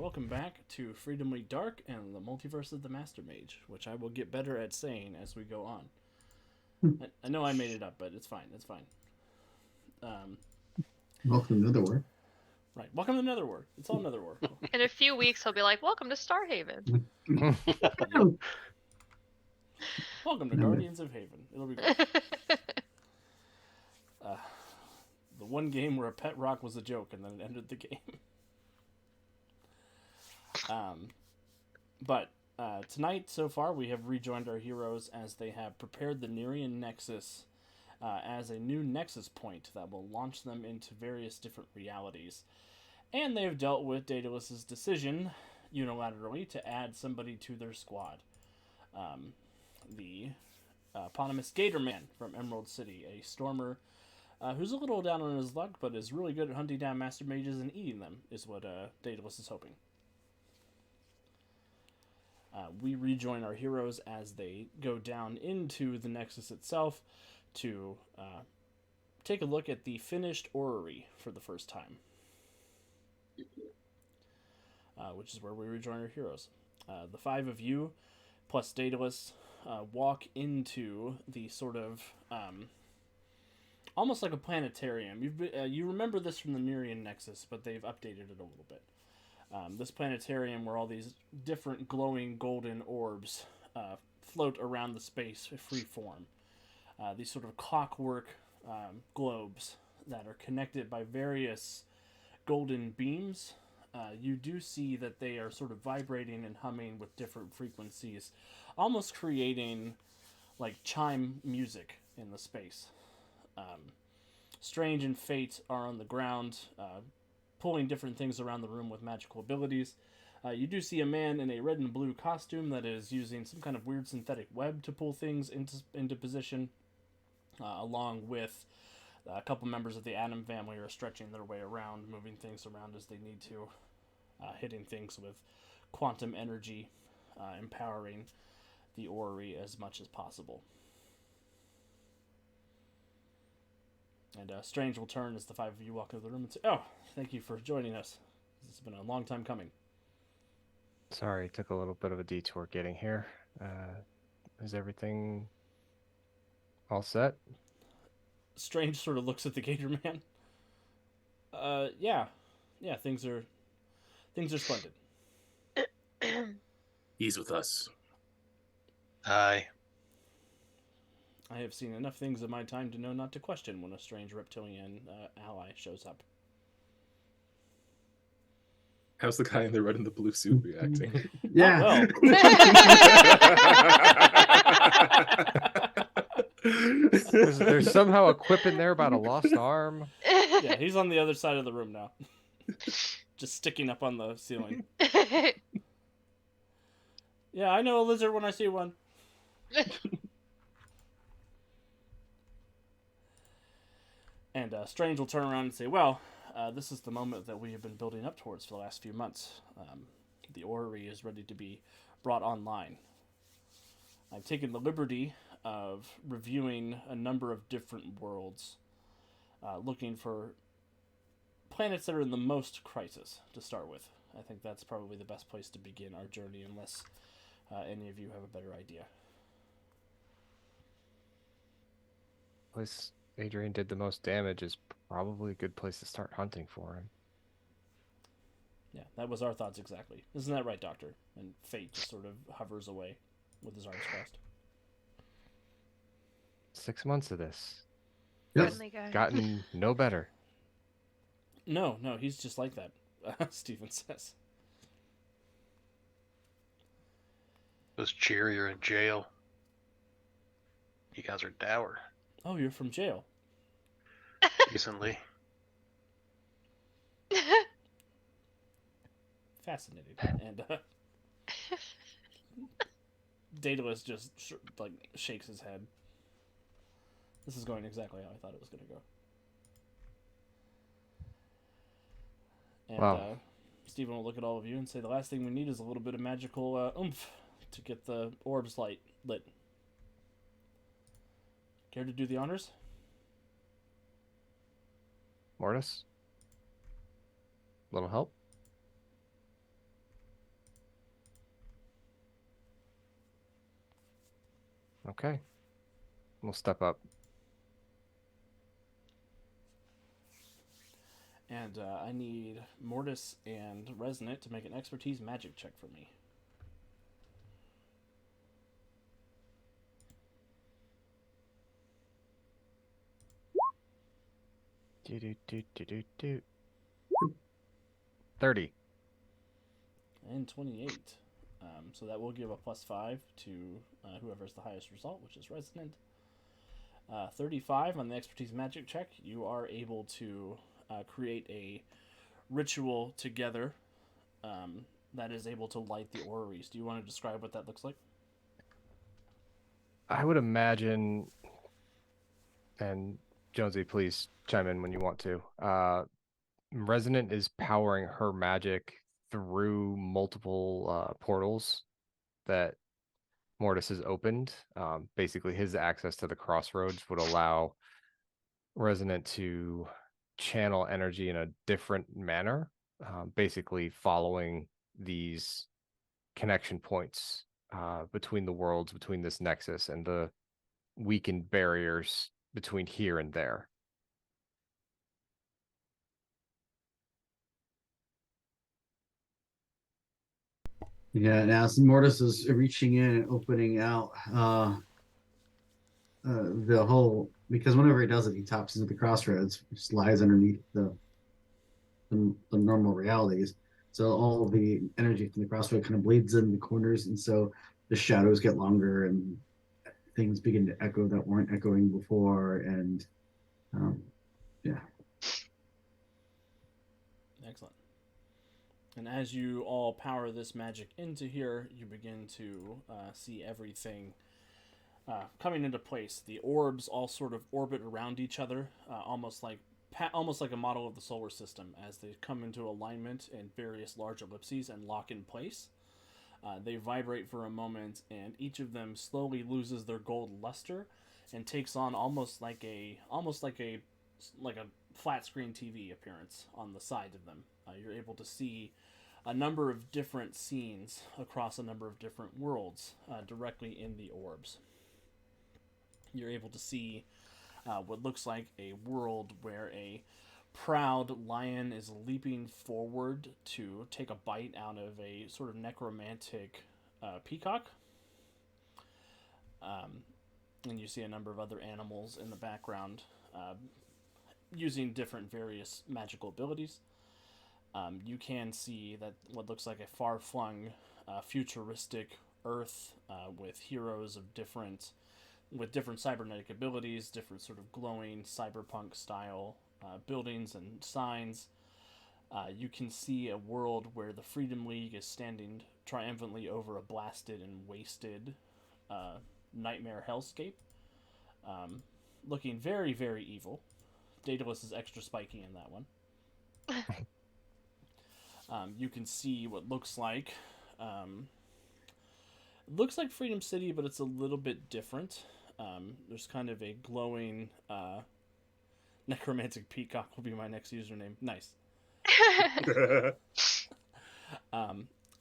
welcome back to Freedomly Dark and the Multiverse of the Master Mage, which I will get better at saying as we go on. I know I made it up, but it's fine. It's fine. Welcome to Netherworld. Right. Welcome to Netherworld. It's all Netherworld. In a few weeks, he'll be like, "Welcome to Starhaven." Yep. Welcome to Guardians of Haven. It'll be great. The one game where a pet rock was a joke and then it ended the game. But tonight, so far, we have rejoined our heroes as they have prepared the Nerian Nexus as a new Nexus point that will launch them into various different realities. And they have dealt with Daedalus's decision, unilaterally, to add somebody to their squad. The eponymous Gatorman from Emerald City, a Stormer who's a little down on his luck, but is really good at hunting down Master Mages and eating them, is what Daedalus is hoping. We rejoin our heroes as they go down into the Nexus itself to take a look at the finished Orrery for the first time. Which is where we rejoin our heroes. The five of you, plus Daedalus, walk into the sort of almost like a planetarium. You remember this from the Nerian Nexus, but they've updated it a little bit. This planetarium where all these different glowing golden orbs float around the space free form. These sort of clockwork globes that are connected by various golden beams. You do see that they are sort of vibrating and humming with different frequencies, almost creating like chime music in the space. Strange and Fate are on the ground, pulling different things around the room with magical abilities. You do see a man in a red and blue costume that is using some kind of weird synthetic web to pull things into position, along with a couple members of the Atom family are stretching their way around, moving things around as they need to, hitting things with quantum energy, empowering the Orrery as much as possible. And Strange will turn as the five of you walk into the room and say, "Oh, thank you for joining us. This has been a long time coming." Sorry, it took a little bit of a detour getting here. Is everything all set? Strange sort of looks at the Gator Man. Yeah, things are splendid. He's with us. Hi. I have seen enough things in my time to know not to question when a strange reptilian ally shows up. How's the guy in the red and the blue suit reacting? Yeah. Oh, well. There's somehow a quip in there about a lost arm. Yeah, he's on the other side of the room now. Just sticking up on the ceiling. Yeah, I know a lizard when I see one. And Strange will turn around and say, "Well, this is the moment that we have been building up towards for the last few months. The Orrery is ready to be brought online. I've taken the liberty of reviewing a number of different worlds, looking for planets that are in the most crisis to start with. I think that's probably the best place to begin our journey, unless any of you have a better idea." Place Adrian did the most damage is probably a good place to start hunting for him. Yeah, that was our thoughts exactly. Isn't that right, Doctor? And Fate just sort of hovers away with his arms crossed. 6 months of this. Yes. Friendly guy. Gotten no better. No, he's just like that, Stephen says. Was cheerier in jail. You guys are dour. Oh, you're from jail. Recently. Fascinating. And Daedalus just shakes his head. This is going exactly how I thought it was going to go. And Wow. Stephen will look at all of you and say, "The last thing we need is a little bit of magical oomph to get the orbs lit. Care to do the honors?" Mortis? Little help? Okay. We'll step up. And I need Mortis and Resonant to make an expertise magic check for me. Do. 30. And 28. So that will give a +5 to whoever has the highest result, which is Resonant. 35 on the expertise magic check. You are able to create a ritual together that is able to light the orreries. Do you want to describe what that looks like? I would imagine, and Jonesy, please chime in when you want to. Resonant is powering her magic through multiple portals that Mortis has opened. Basically, his access to the crossroads would allow Resonant to channel energy in a different manner, basically following these connection points between the worlds, between this nexus and the weakened barriers between here and there. Yeah, and as Mortis is reaching in and opening out the hole, because whenever he does it, he taps into the crossroads, which lies underneath the normal realities. So all the energy from the crossroad kind of bleeds in the corners, and so the shadows get longer and things begin to echo that weren't echoing before. And yeah. Excellent. And as you all power this magic into here, you begin to see everything coming into place. The orbs all sort of orbit around each other, almost like a model of the solar system, as they come into alignment in various large ellipses and lock in place. They vibrate for a moment, and each of them slowly loses their gold luster and takes on almost like a flat screen TV appearance on the side of them. You're able to see a number of different scenes across a number of different worlds directly in the orbs. You're able to see what looks like a world where a proud lion is leaping forward to take a bite out of a sort of necromantic peacock. And you see a number of other animals in the background using different various magical abilities. You can see that what looks like a far-flung futuristic Earth with heroes of different cybernetic abilities, different sort of glowing cyberpunk style buildings and signs. You can see a world where the Freedom League is standing triumphantly over a blasted and wasted nightmare hellscape, looking very, very evil. Daedalus is extra spiky in that one. You can see what looks like Freedom City, but it's a little bit different. There's kind of a glowing necromantic peacock will be my next username. Nice.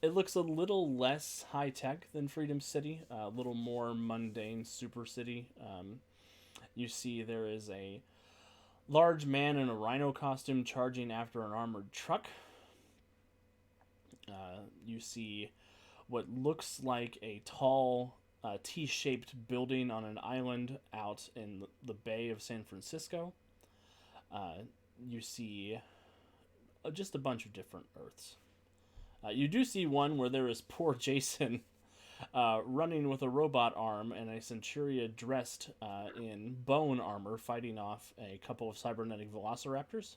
It looks a little less high tech than Freedom City, a little more mundane super city. You see there is a large man in a rhino costume charging after an armored truck. You see what looks like a tall T-shaped building on an island out in the Bay of San Francisco. You see just a bunch of different Earths. You do see one where there is poor Jason running with a robot arm and a Centuria dressed in bone armor fighting off a couple of cybernetic velociraptors.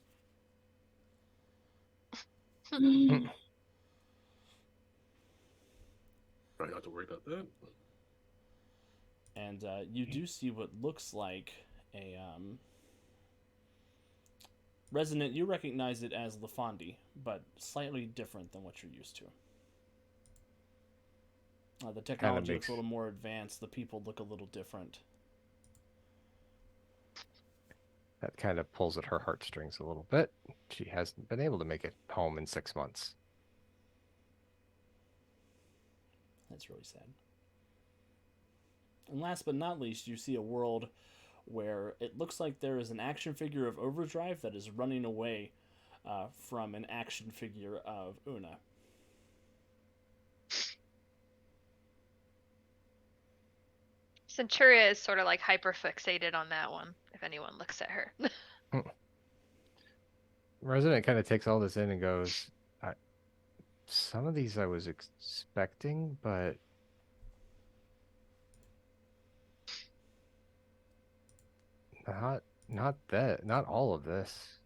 I got to worry about that. And you do see what looks like a Resonant. You recognize it as Lafandi, but slightly different than what you're used to. The technology looks a little more advanced. The people look a little different. That kind of pulls at her heartstrings a little bit. She hasn't been able to make it home in 6 months. That's really sad. And last but not least, you see a world where it looks like there is an action figure of Overdrive that is running away from an action figure of Una. Centuria is sort of like hyper fixated on that one, if anyone looks at her. Resident kind of takes all this in and goes, some of these I was expecting, but not all of this.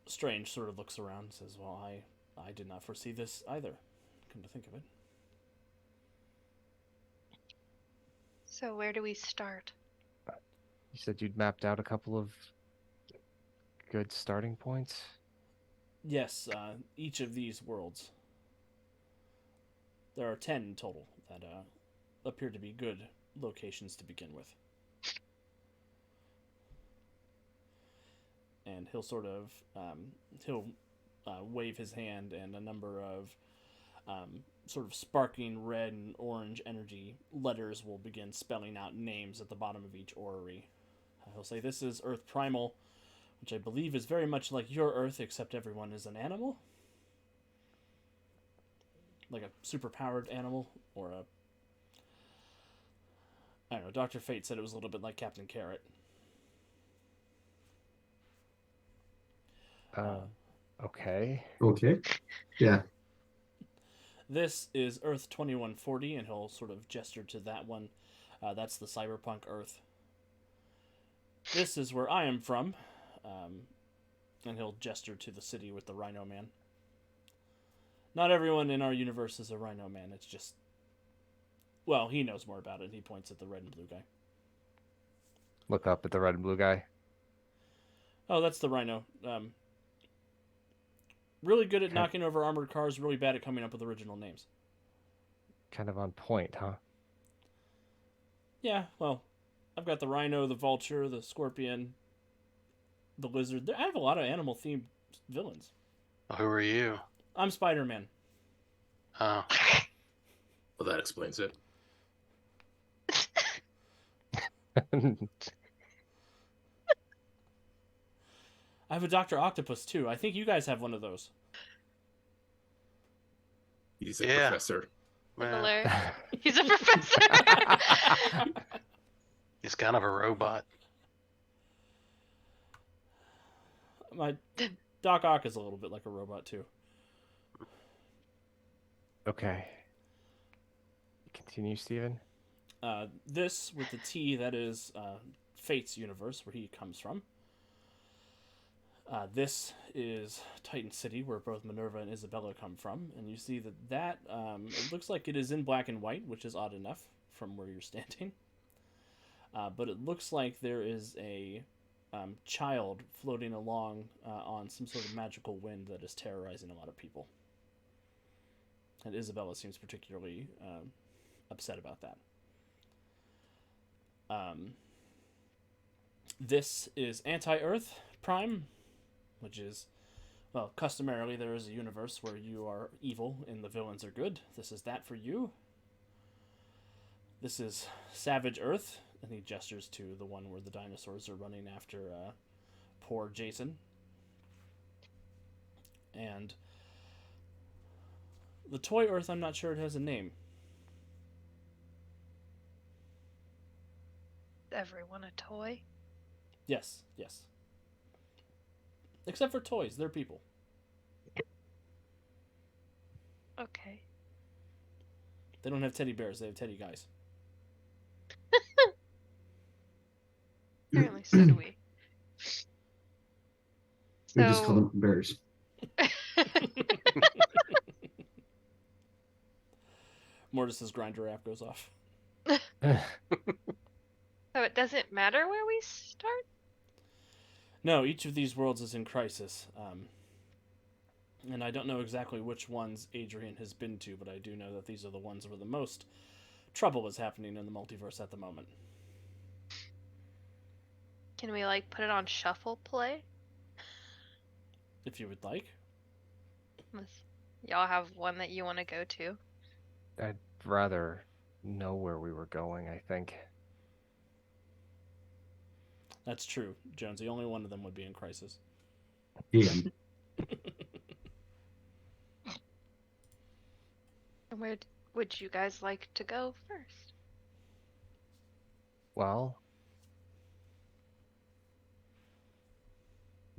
Strange sort of looks around and says, well, I did not foresee this either, come to think of it. So where do we start? You said you'd mapped out a couple of good starting points? Yes, each of these worlds. There are 10 in total that appear to be good locations to begin with. And he'll sort of wave his hand, and a number of sort of sparking red and orange energy letters will begin spelling out names at the bottom of each orrery. He'll say, this is Earth Primal, which I believe is very much like your Earth, except everyone is an animal. Like a super-powered animal, or a... I don't know, Dr. Fate said it was a little bit like Captain Carrot. Okay. Okay. Yeah. This is Earth 2140, and he'll sort of gesture to that one. That's the cyberpunk Earth. This is where I am from. And he'll gesture to the city with the Rhino Man. Not everyone in our universe is a Rhino Man. It's just... Well, he knows more about it. He points at the red and blue guy. Look up at the red and blue guy. Oh, that's the Rhino. Really good at knocking over armored cars, really bad at coming up with original names. Kind of on point, huh? Yeah, well, I've got the Rhino, the Vulture, the Scorpion, the Lizard. I have a lot of animal-themed villains. Who are you? I'm Spider-Man. Oh, Well, that explains it. I have a Dr. Octopus, too. I think you guys have one of those. He's a Yeah. professor. man. Similar. He's a professor. He's kind of a robot. My Doc Ock is a little bit like a robot, too. Okay. Continue, Steven. This, with the T, that is Fate's universe, where he comes from. This is Titan City, where both Minerva and Isabella come from. And you see that it looks like it is in black and white, which is odd enough from where you're standing. But it looks like there is a child floating along on some sort of magical wind that is terrorizing a lot of people. And Isabella seems particularly upset about that. This is Anti-Earth Prime, which is, well, customarily there is a universe where you are evil and the villains are good. This is that for you. This is Savage Earth, and he gestures to the one where the dinosaurs are running after poor Jason. And the Toy Earth, I'm not sure it has a name. Everyone a toy? Yes, yes. Except for toys, they're people. Okay. They don't have teddy bears, they have teddy guys. Apparently so do we. We just call So, them bears. Mortis's grinder app goes off. so it doesn't matter where we start? No, each of these worlds is in crisis. And I don't know exactly which ones Adrian has been to, but I do know that these are the ones where the most trouble is happening in the multiverse at the moment. Can we, like, put it on shuffle play? If you would like. Y'all have one that you want to go to? I'd rather know where we were going, I think. That's true, Jonesy. Only one of them would be in crisis. DM. And where would you guys like to go first? Well,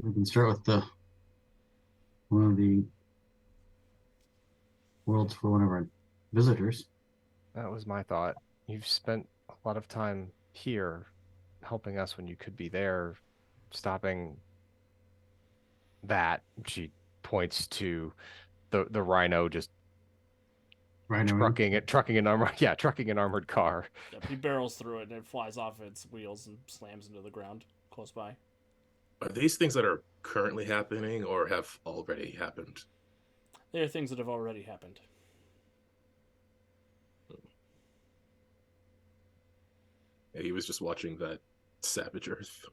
We can start with one of the worlds for one of our visitors. that was my thought. You've spent a lot of time here helping us when you could be there, stopping that. She points to the rhino just Rhino. trucking an armored car. Yep, he barrels through it and it flies off its wheels and slams into the ground close by. Are these things that are currently happening or have already happened? They are things that have already happened. Yeah, he was just watching that Savage Earth.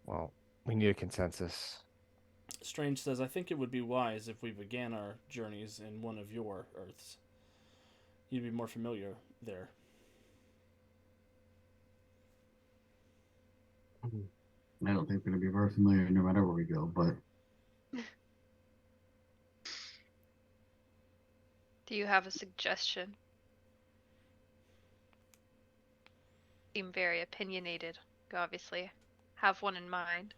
Well, we need a consensus. Strange says, I think it would be wise if we began our journeys in one of your Earths. You'd be more familiar there. I don't think we're going to be very familiar no matter where we go, but Do you have a suggestion? Seem very opinionated. You obviously have one in mind.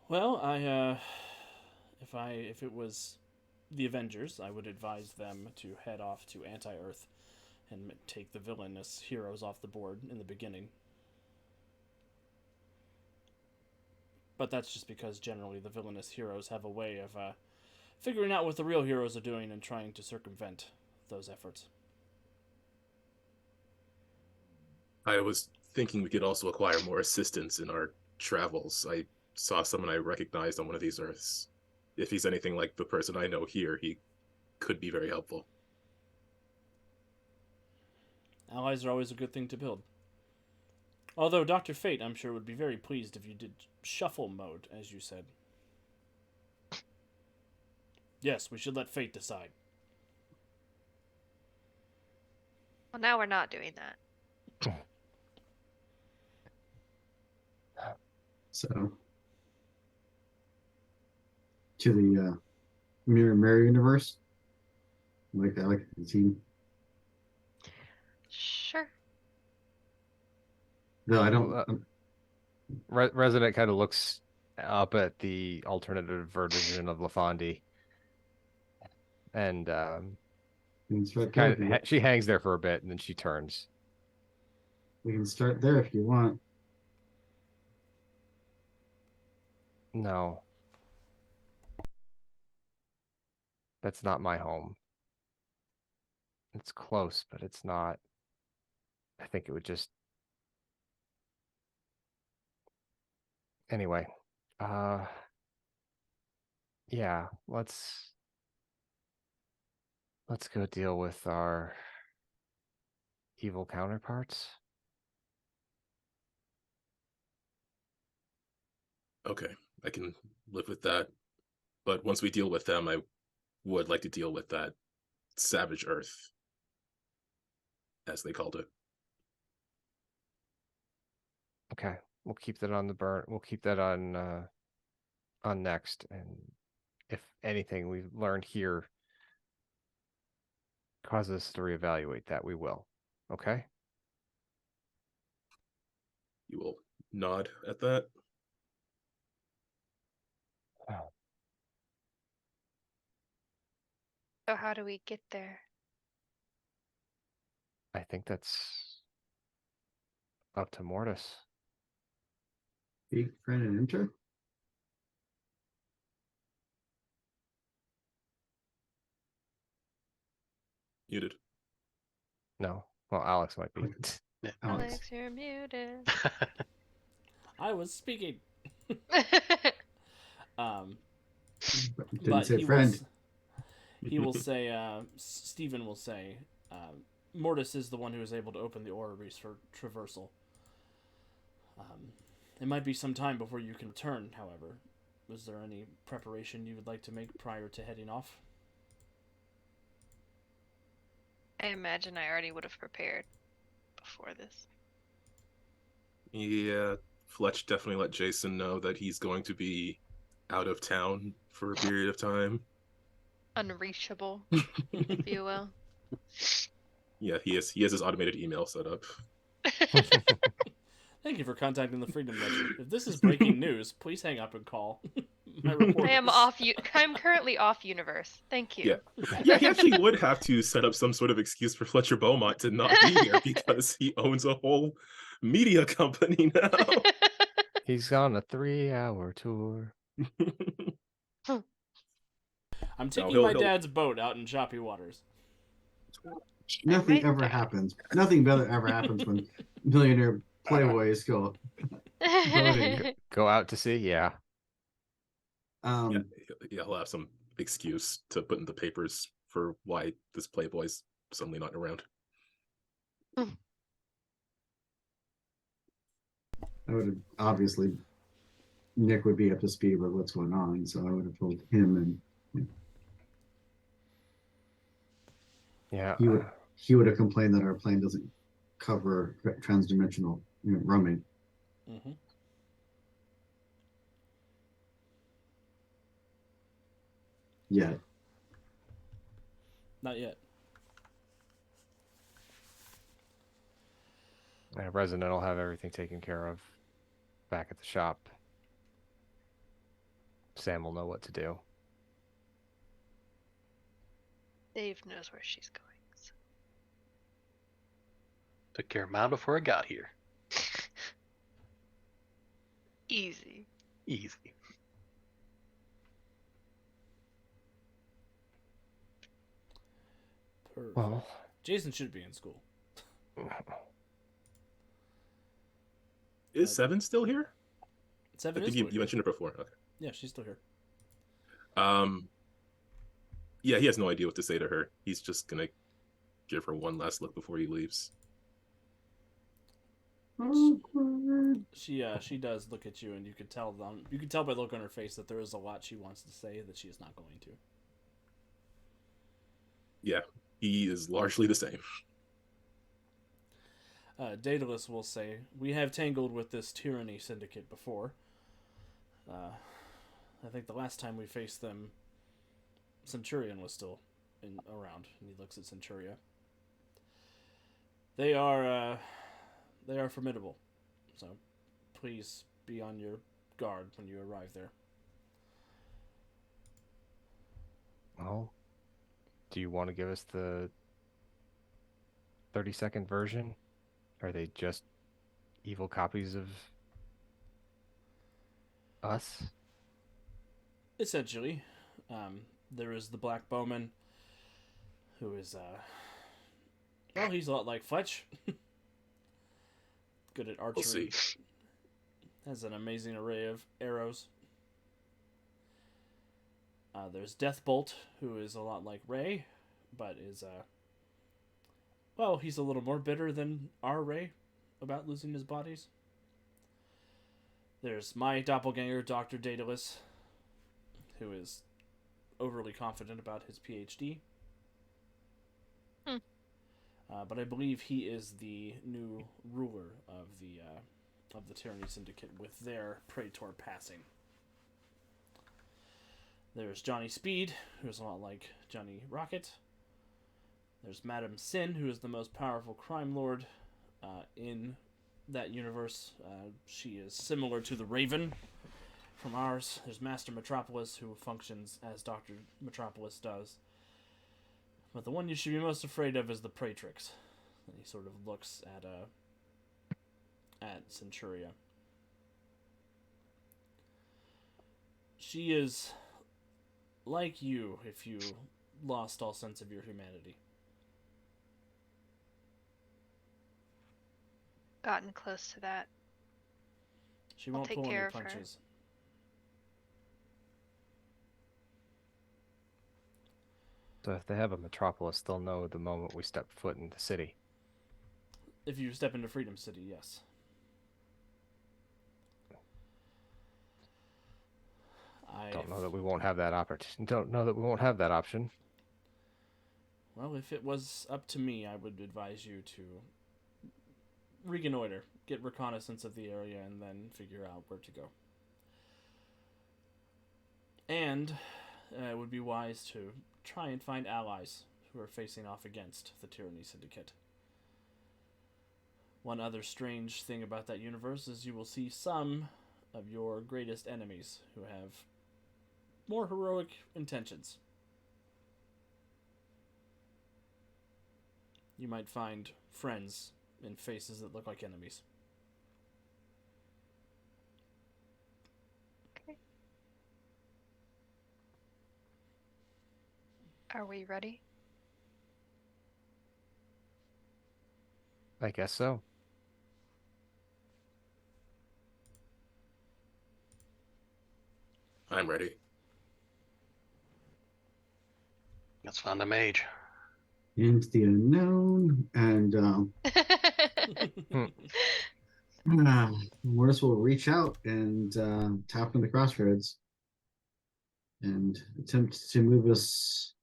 Well, if it was the Avengers, I would advise them to head off to Anti-Earth and take the villainous heroes off the board in the beginning. But that's just because generally the villainous heroes have a way of figuring out what the real heroes are doing and trying to circumvent those efforts. I was thinking we could also acquire more assistance in our travels. I saw someone I recognized on one of these Earths. If he's anything like the person I know here, he could be very helpful. Allies are always a good thing to build. Although Dr. Fate, I'm sure, would be very pleased if you did shuffle mode, as you said. Yes, we should let Fate decide. Well, now we're not doing that. so to the mirror universe. I like the team. Sure. No, I don't. Well, Resident kind of looks up at the alternative version of Lafandi, and we can start there. she hangs there for a bit, and then she turns. We can start there if you want. No, that's not my home. It's close, but it's not. I think it would just. Anyway, yeah, let's go deal with our evil counterparts. Okay, I can live with that. But once we deal with them, I would like to deal with that Savage Earth, as they called it. Okay, we'll keep that on the burn. We'll keep that on next, and if anything we've learned here causes us to reevaluate that, we will. Okay? You will nod at that. So how do we get there? I think that's up to Mortis. Speak, friend, and enter. Muted. No. Well, Alex might be. Alex. Alex, you're muted. I was speaking. Didn't But say he friend. he will say, Stephen will say, Mortis is the one who is able to open the Orreries for traversal. It might be some time before you can return, however. Was there any preparation you would like to make prior to heading off? I imagine I already would have prepared before this. Yeah, Fletch definitely let Jason know that he's going to be out of town for a period of time. Unreachable, if you will. Yeah, he has his automated email set up. Thank you for contacting the Freedom Ledger. If this is breaking news, please hang up and call my reporters. I'm currently off universe. Thank you. Yeah, he actually would have to set up some sort of excuse for Fletcher Beaumont to not be here because he owns a whole media company now. He's on a 3-hour tour. I'm No, taking he'll- my he'll- dad's boat out in choppy waters. Nothing might ever back. happens. Nothing better ever happens when millionaire playboys go voting. Go out to sea? Yeah. Yeah, he'll have some excuse to put in the papers for why this Playboy's suddenly not around. I would have obviously Nick would be up to speed with what's going on, so I would have told him, and Yeah. he would have complained that our plane doesn't cover transdimensional roaming. Mm-hmm. Yet. Not yet. Resident will have everything taken care of back at the shop. Sam will know what to do. Dave knows where she's going. So. Took care of mine before I got here. Easy. Easy. Perfect. Well, Jason should be in school. Is Seven still here? Seven I is think still you here. mentioned it before. Okay. Yeah, she's still here. Yeah, he has no idea what to say to her. He's just gonna give her one last look before he leaves. She does look at you, and you can tell by the look on her face that there is a lot she wants to say that she is not going to. Yeah, he is largely the same. Daedalus will say, "We have tangled with this tyranny syndicate before. I think the last time we faced them, Centurion was still around." And he looks at Centuria. They are formidable. So, please be on your guard when you arrive there. well, do you want to give us the 30-second version? Are they just evil copies of us? Essentially, there is the Black Bowman, who is, well, he's a lot like Fletch. Good at archery. We'll see. Has an amazing array of arrows. There's Deathbolt, who is a lot like Ray, but is, well, he's a little more bitter than our Ray about losing his bodies. There's my doppelganger, Dr. Daedalus, who is overly confident about his PhD. But I believe he is the new ruler of the Tyranny Syndicate with their Praetor passing. There's Johnny Speed, who's a lot like Johnny Rocket. There's Madame Sin, who is the most powerful crime lord in that universe. She is similar to the Raven from ours. There's Master Metropolis, who functions as Dr. Metropolis does. But the one you should be most afraid of is the Praetrix. And he sort of looks at Centuria. She is like you if you lost all sense of your humanity. Gotten close to that. She I'll won't take pull any care of her. punches. So if they have a metropolis, they'll know the moment we step foot in the city. If you step into Freedom City, yes. know that we won't have that Don't know that we won't have that option. Well, if it was up to me, I would advise you to reconnoiter, get reconnaissance of the area, and then figure out where to go. And it would be wise to try and find allies who are facing off against the Tyranny Syndicate. One other strange thing about that universe is you will see some of your greatest enemies who have more heroic intentions. You might find friends in faces that look like enemies. Okay. Are we ready? I guess so. I'm ready. Let's find the mage. Into the unknown, and Mortis will reach out and tap on the crossroads and attempt to move us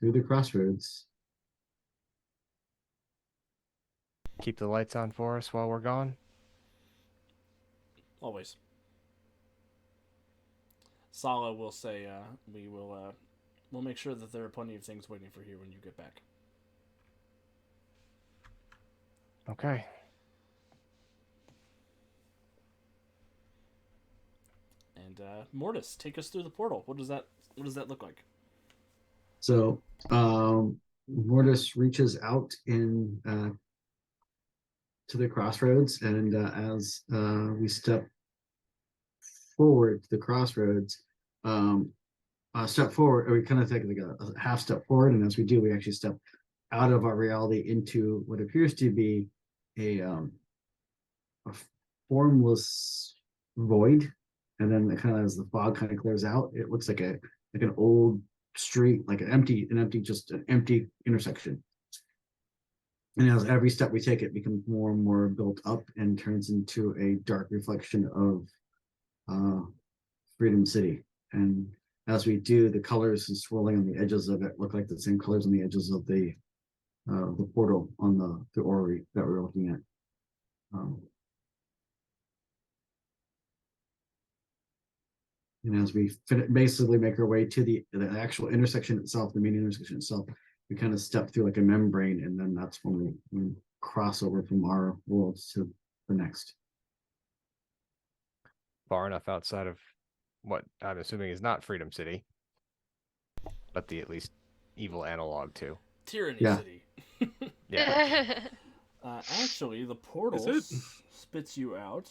through the crossroads. Keep the lights on for us while we're gone. Always. Sala will say, we'll make sure that there are plenty of things waiting for you when you get back. Okay. And Mortis, take us through the portal. What does that look like? So Mortis reaches out in to the crossroads, and as we step forward to the crossroads, step forward, or we kind of take like a half step forward, and as we do, we actually step out of our reality into what appears to be a formless void, and then kind of as the fog kind of clears out, it looks like an old street, like an empty intersection. And as every step we take, it becomes more and more built up and turns into a dark reflection of Freedom City. And as we do, the colors and swirling on the edges of it look like the same colors on the edges of the portal on the Orrery that we were looking at. And as we basically make our way to the actual intersection itself, the main intersection itself, we kind of step through like a membrane, and then that's when we cross over from our world to the next. Far enough outside of what I'm assuming is not Freedom City, but the at least evil analog to Tyranny City. Yeah. Actually, the portal Is it? spits you out.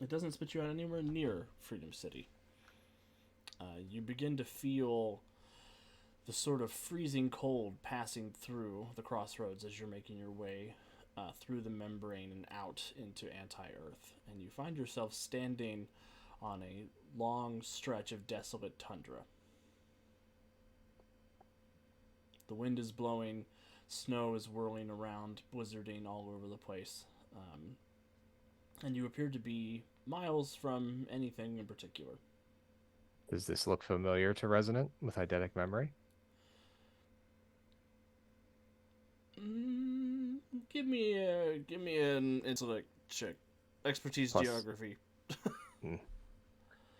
It doesn't spit you out anywhere near Freedom City. You begin to feel the sort of freezing cold passing through the crossroads as you're making your way through the membrane and out into anti-Earth. And you find yourself standing on a long stretch of desolate tundra. The wind is blowing, snow is whirling around, blizzarding all over the place. And you appear to be miles from anything in particular. Does this look familiar to Resonant with eidetic memory? Give me an intellect check. Expertise Plus- geography.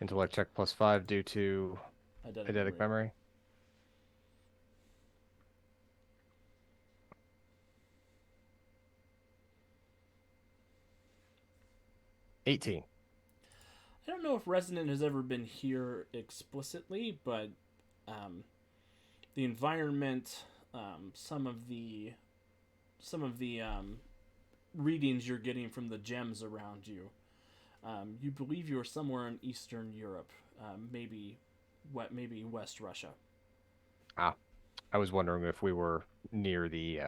Intellect check +5 due to eidetic memory. 18. I don't know if Resonant has ever been here explicitly, but the environment, some of the readings you're getting from the gems around you, you believe you're somewhere in Eastern Europe, maybe West Russia. I was wondering if we were near the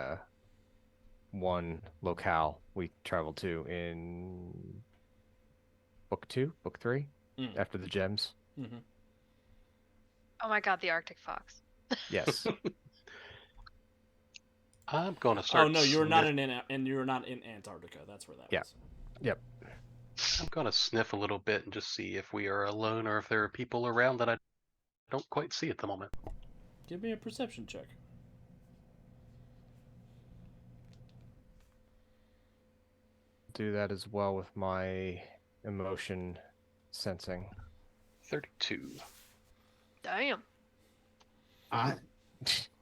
one locale we traveled to in book 3, after the gems. Mm-hmm. Oh my god, the Arctic fox. Yes. I'm going to start. Oh no, you're not in Antarctica. That's where that Yeah. was. Yep. I'm gonna sniff a little bit and just see if we are alone or if there are people around that I don't quite see at the moment. Give me a perception check. Do that as well with my emotion sensing. 32. Damn. I,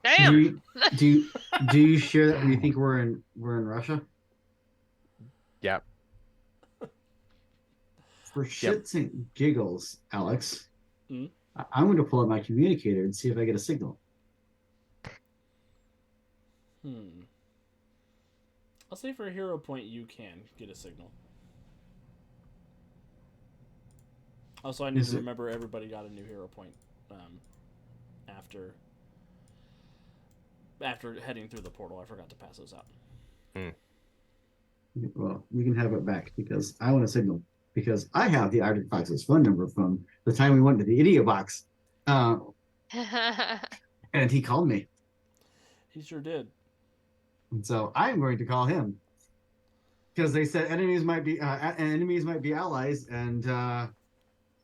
Damn. do you share that when you think we're in Russia? Yep. For shits and giggles, Alex, Mm. I'm going to pull up my communicator and see if I get a signal. I'll say for a hero point, you can get a signal. Also, I need to remember everybody got a new hero point after heading through the portal. I forgot to pass those out. Well, you can have it back because I want a signal. Because I have the Arctic Fox's phone number from the time we went to the idiot box. And he called me. He sure did. And so I'm going to call him. Because they said enemies might be allies, and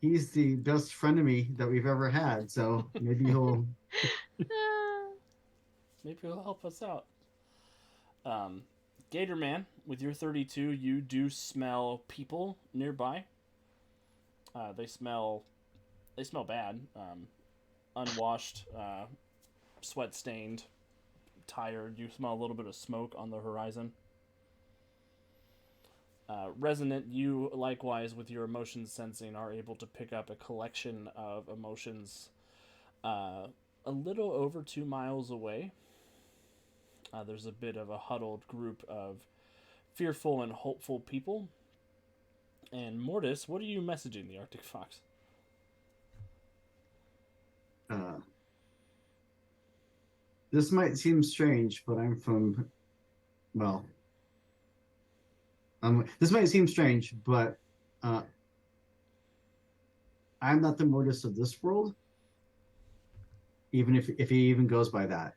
he's the best frenemy that we've ever had. So maybe he'll help us out. Gator Man, with your 32, you do smell people nearby. They smell bad. Unwashed, sweat stained, tired. You smell a little bit of smoke on the horizon. Resonant, you likewise, with your emotion sensing, are able to pick up a collection of emotions a little over 2 miles away. There's a bit of a huddled group of fearful and hopeful people. And Mortis, what are you messaging the Arctic Fox? This might seem strange, but this might seem strange, but I'm not the Mortis of this world, even if he even goes by that.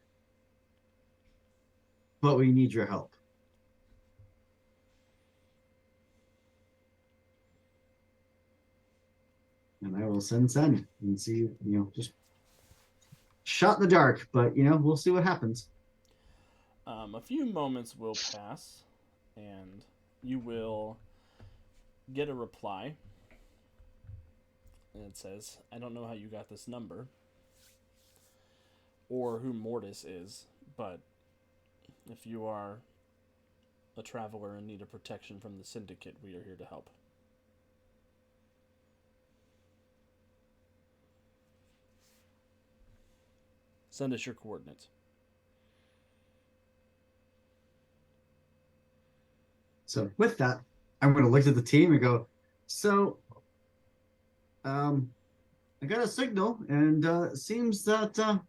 But we need your help. And I will send and see, just shot in the dark, but we'll see what happens. A few moments will pass, and you will get a reply. And it says, I don't know how you got this number, or who Mortis is, but if you are a traveler in need of protection from the Syndicate, we are here to help. Send us your coordinates. So with that, I'm going to look at the team and go, so I got a signal, and it seems that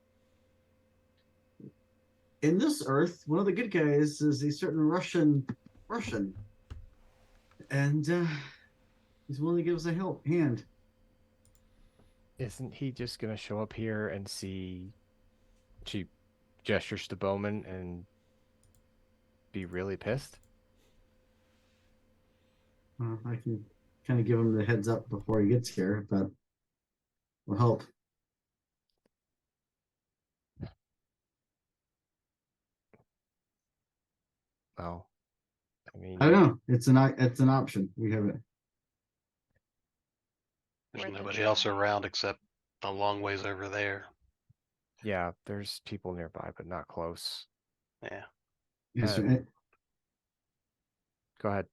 in this Earth, one of the good guys is a certain Russian, and he's willing to give us a hand. Isn't he just going to show up here and see? She gestures to Bowman and be really pissed? I can kind of give him the heads up before he gets here, but will help. Well, I mean, I don't know. It's an option. We have it. There's Worth a nobody else try. around except a long ways over there. yeah, there's people nearby, but not close. Yeah. Yes, Go ahead.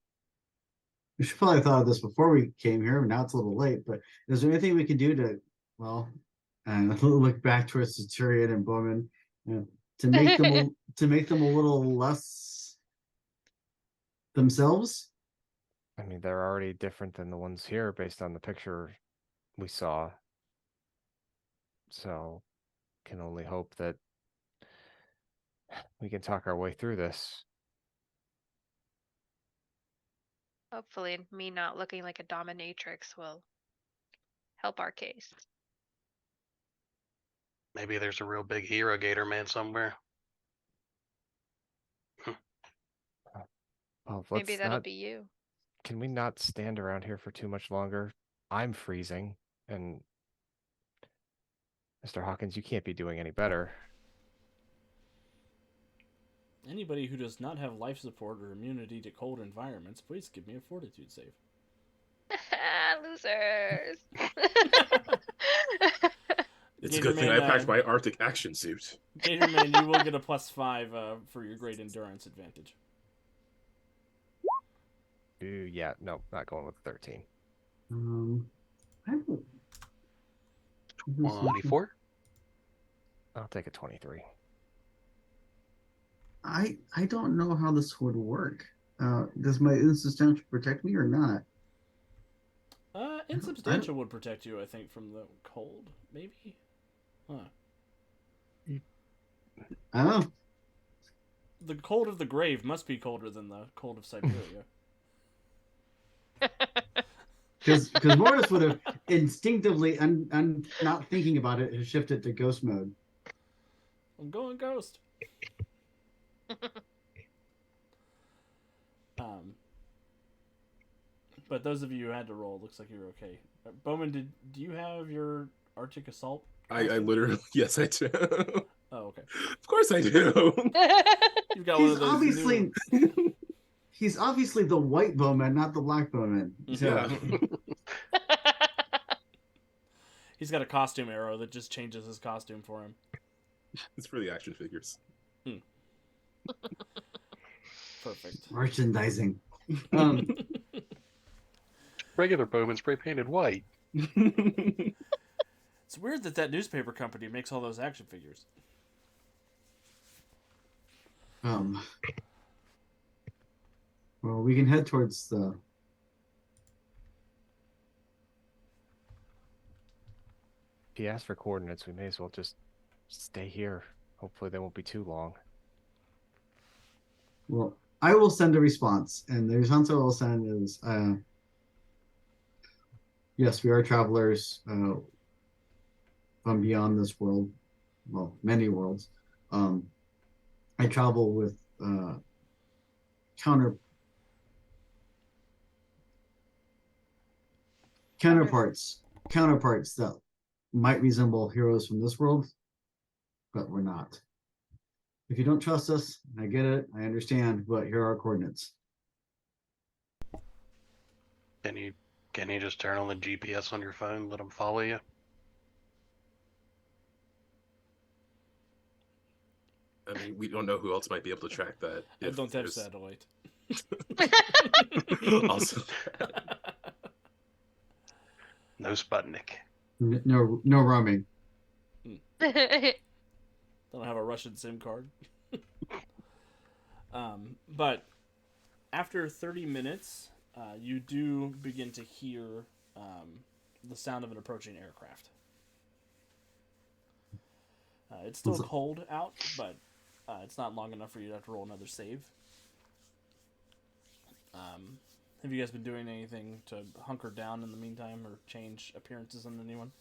we should probably have thought of this before we came here. Now it's a little late, but is there anything we can do to, look back towards Centurion and Bowman, to make them a little less themselves? I mean, they're already different than the ones here based on the picture we saw. So, can only hope that we can talk our way through this. Hopefully, me not looking like a dominatrix will help our case. Maybe there's a real big hero gator man somewhere. Well, Maybe let's that'll not be you. can we not stand around here for too much longer? I'm freezing, and Mr. Hawkins, you can't be doing any better. Anybody who does not have life support or immunity to cold environments, please give me a fortitude save. Losers. It's a good thing I packed my Arctic action suit. Gatorman, you will get a +5 for your great endurance advantage. Ooh, yeah, no, not going with 13. I don't. 24. I'll take a 23. I don't know how this would work. Does my insubstantial protect me or not? Insubstantial would protect you, I think, from the cold, maybe? Huh. I don't know. The cold of the grave must be colder than the cold of Siberia. Because Mortis would have instinctively, not thinking about it, has shifted to ghost mode. I'm going ghost. But those of you who had to roll, looks like you're okay. Bowman, do you have your Arctic assault? I literally, yes, I do. Oh, okay. Of course I do. You've got one of those Obviously, new... he's obviously the white Bowman, not the black Bowman. Yeah. He's got a costume arrow that just changes his costume for him. It's for the action figures. Perfect. Merchandising. Regular Bowman spray painted white. It's weird that newspaper company makes all those action figures. Well, we can head towards the. If he asks for coordinates, we may as well just stay here. Hopefully they won't be too long. Well, I will send a response, and the response I will send is, yes, we are travelers from beyond this world, well, many worlds. I travel with counterparts that might resemble heroes from this world, but we're not. If you don't trust us, I get it, I understand, but here are our coordinates. Can you just turn on the GPS on your phone, let them follow you? I mean, we don't know who else might be able to track that. I if don't have there's- satellite. Also, No Sputnik. No roaming. Don't have a Russian SIM card. But after 30 minutes, you do begin to hear the sound of an approaching aircraft. It's still cold out, but it's not long enough for you to have to roll another save. Have you guys been doing anything to hunker down in the meantime or change appearances on anyone?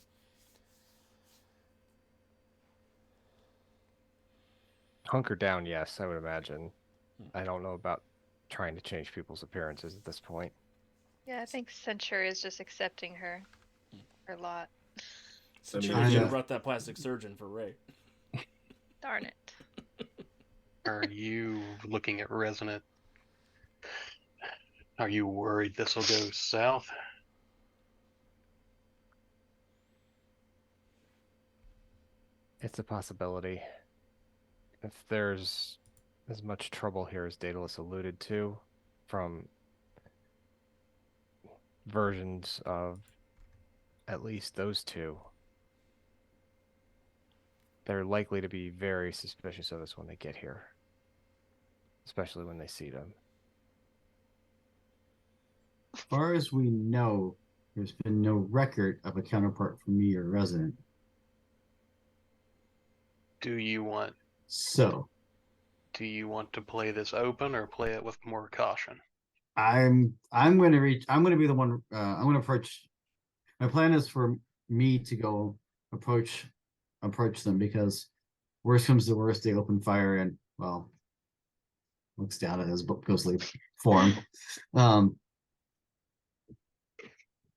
Hunker down, yes, I would imagine. I don't know about trying to change people's appearances at this point. Yeah, I think Century is just accepting her lot. So I mean, you should yeah. have brought that plastic surgeon for Ray. Darn it. Are you looking at Resonant? Are you worried this will go south? It's a possibility. If there's as much trouble here as Daedalus alluded to from versions of at least those two, they're likely to be very suspicious of us when they get here, especially when they see them. As far as we know, there's been no record of a counterpart for me or Resident. Do you want So to play this open or play it with more caution? I'm going to be the one. I'm going to approach. My plan is for me to go approach them, because worst comes to worst, they open fire and, well, looks down at his ghostly form.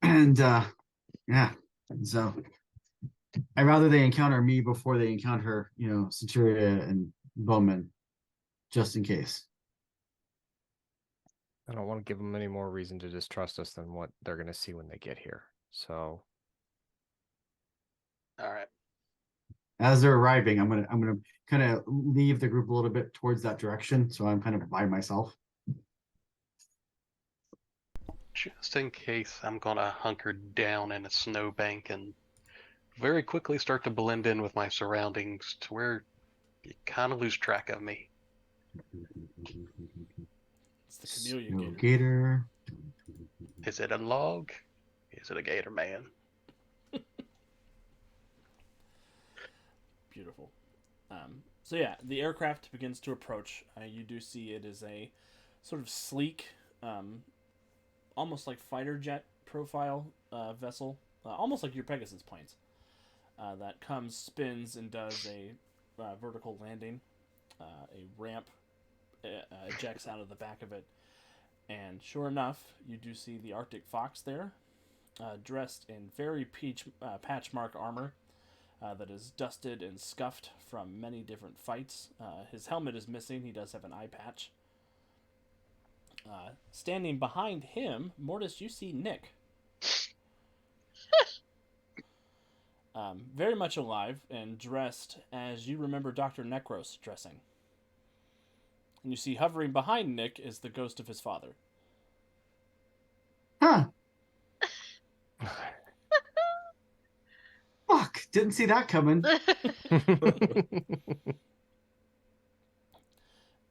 And yeah, so I'd rather they encounter me before they encounter, Centuria and Bowman, just in case. I don't want to give them any more reason to distrust us than what they're going to see when they get here. So, All right. As they're arriving, I'm gonna kind of leave the group a little bit towards that direction, so I'm kind of by myself. Just in case, I'm gonna hunker down in a snowbank and very quickly start to blend in with my surroundings to where you kind of lose track of me. It's the chameleon Snow gator. gator. Is it a log? Is it a gator man? Beautiful. So yeah, the aircraft begins to approach. You do see it is a sort of sleek, almost like fighter jet profile vessel, almost like your Pegasus planes. That comes, spins, and does a vertical landing. A ramp ejects out of the back of it, and sure enough, you do see the Arctic Fox there, dressed in very patch mark armor. That is dusted and scuffed from many different fights. His helmet is missing. He does have an eye patch. Standing behind him, Mortis, you see Nick. Very much alive and dressed as you remember Dr. Necros dressing. And you see hovering behind Nick is the ghost of his father. Huh. Fuck. Didn't see that coming.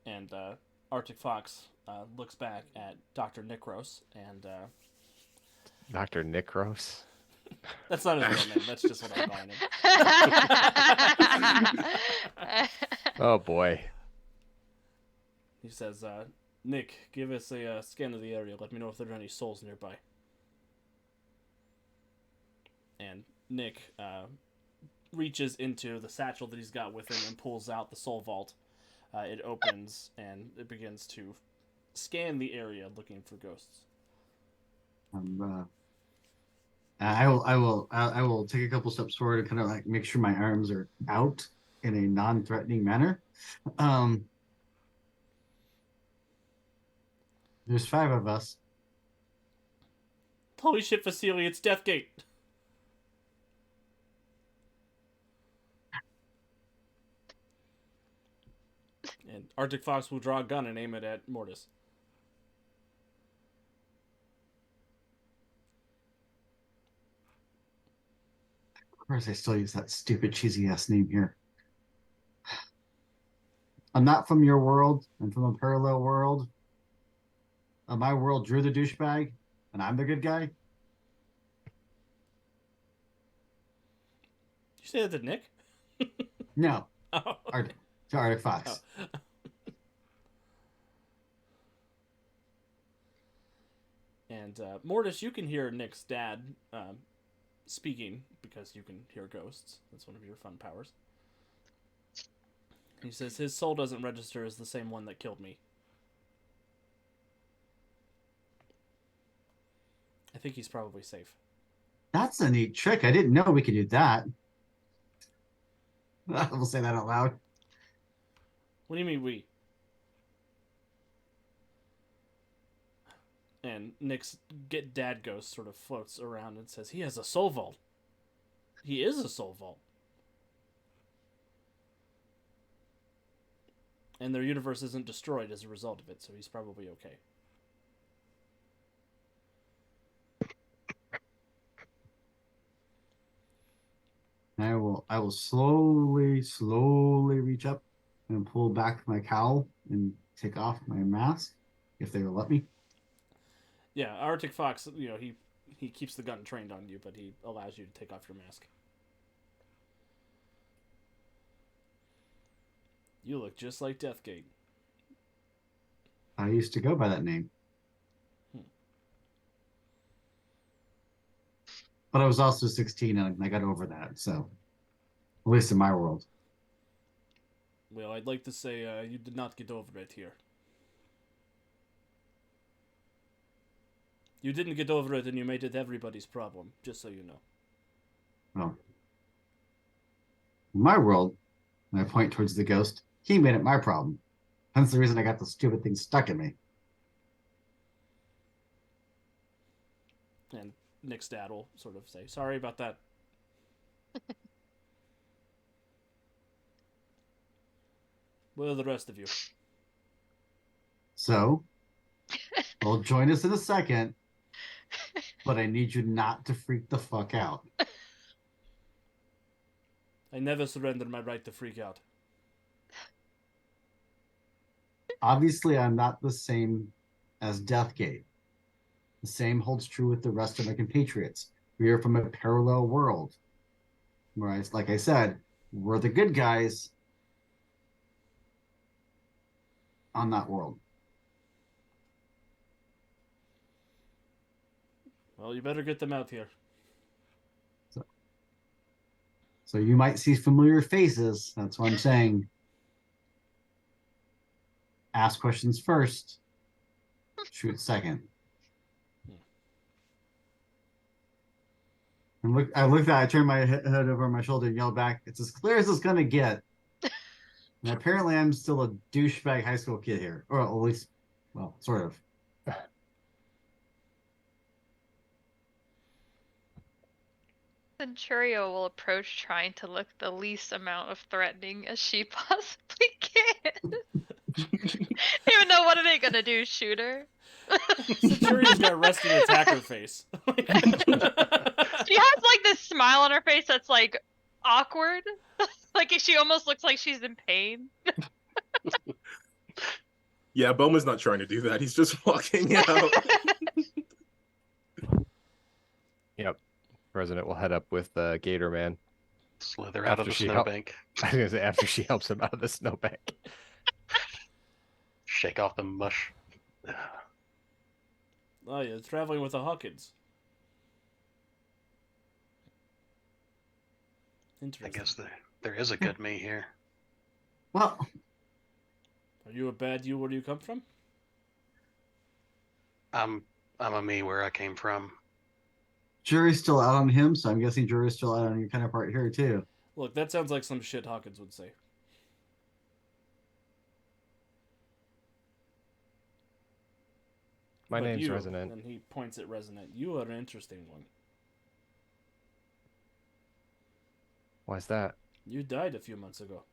And Arctic Fox looks back at Dr. Necros and... Dr. Necros. That's not his real name. That's just what I'm calling him. Oh boy. He says, Nick, give us a scan of the area. Let me know if there are any souls nearby. And Nick reaches into the satchel that he's got with him and pulls out the soul vault. It opens and it begins to scan the area looking for ghosts. I will take a couple steps forward and kind of like make sure my arms are out in a non-threatening manner. There's 5 of us. Holy shit, Vasily, it's Deathgate. And Arctic Fox will draw a gun and aim it at Mortis. Of course, I still use that stupid cheesy ass name here. I'm not from your world. I'm from a parallel world. My world drew the douchebag, and I'm the good guy. Did you say that to Nick? No, Oh. Arctic Fox. Oh. And Mortis, you can hear Nick's dad speaking because you can hear ghosts. That's one of your fun powers. He says his soul doesn't register as the same one that killed me. I think he's probably safe. That's a neat trick. I didn't know we could do that. We'll say that out loud. What do you mean we? And Nick's dad ghost sort of floats around and says he has a soul vault. He is a soul vault. And their universe isn't destroyed as a result of it, so he's probably okay. I will slowly reach up and pull back my cowl and take off my mask if they will let me. Yeah, Arctic Fox, he keeps the gun trained on you, but he allows you to take off your mask. You look just like Deathgate. I used to go by that name. But I was also 16 and I got over that, so at least in my world. Well, I'd like to say you did not get over it here. You didn't get over it, and you made it everybody's problem. Just so you know. Well, in my world, when I point towards the ghost, he made it my problem. Hence the reason I got the stupid thing stuck in me. And Nick's dad will sort of say, "Sorry about that." Where are the rest of you? So, well, join us in a second, but I need you not to freak the fuck out. I never surrender my right to freak out. Obviously, I'm not the same as Deathgate. The same holds true with the rest of my compatriots. We are from a parallel world. Whereas, like I said, we're the good guys on that world. Well, you better get them out here. So you might see familiar faces. That's what I'm saying. Ask questions first. Shoot second. And I turned my head over my shoulder and yelled back, "It's as clear as it's gonna get." And apparently I'm still a douchebag high school kid here. Or at least, well, sort of. Centurio will approach trying to look the least amount of threatening as she possibly can. Even though what are they gonna do? Shoot her? Centurion's got resting attacker face. She has like this smile on her face that's like awkward. Like she almost looks like she's in pain. Yeah, Boma's not trying to do that. He's just walking out. Yep. President will head up with Gator Man. Slither out of After the she help- snowbank. I was gonna say after she helps him out of the snowbank. Shake off the mush. Oh, yeah, traveling with the Hawkins. I Interesting. guess there is a good me here. Well, Are you a bad you? Where do you come from? I'm a me where I came from. jury's still out on him, so I'm guessing jury's still out on your counterpart here too. Look, that sounds like some shit Hawkins would say. My But name's you, Resonant. and he points at Resonant. You are an interesting one. Why's that? You died a few months ago.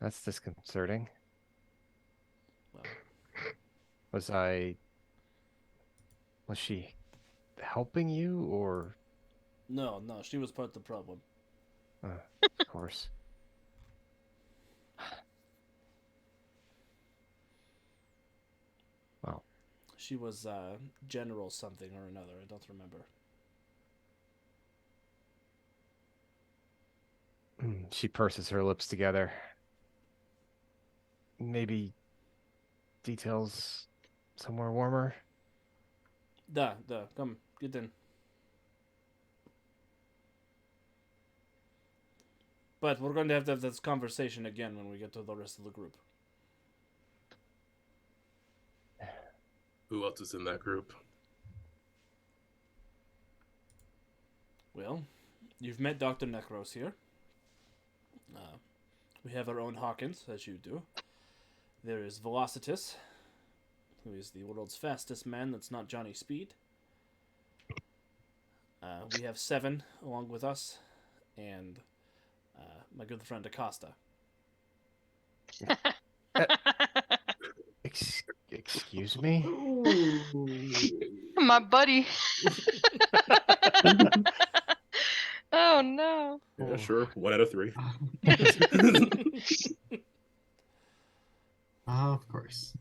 That's disconcerting. Well, Was she helping you, or? no, she was part of the problem. Of course. Well, She was General something or another. I don't remember. she purses her lips together. Maybe details somewhere warmer. Da, come, get in. But we're going to have this conversation again when we get to the rest of the group. Who else is in that group? Well, you've met Dr. Necros here. We have our own Hawkins, as you do. There is Velocitus, who is the world's fastest man that's not Johnny Speed. We have Seven along with us, and my good friend Acosta. Excuse me? My buddy. Oh no. Yeah, sure. 1 out of 3. Of course.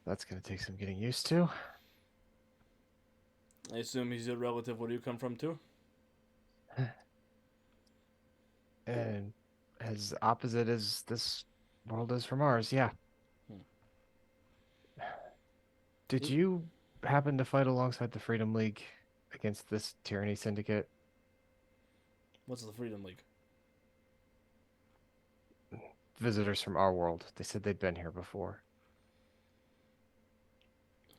That's gonna take some getting used to. I assume he's your relative where you come from, too? And as opposite as this world is from ours, yeah. Did you happen to fight alongside the Freedom League against this tyranny syndicate? What's the Freedom League? visitors from our world. They said they'd been here before.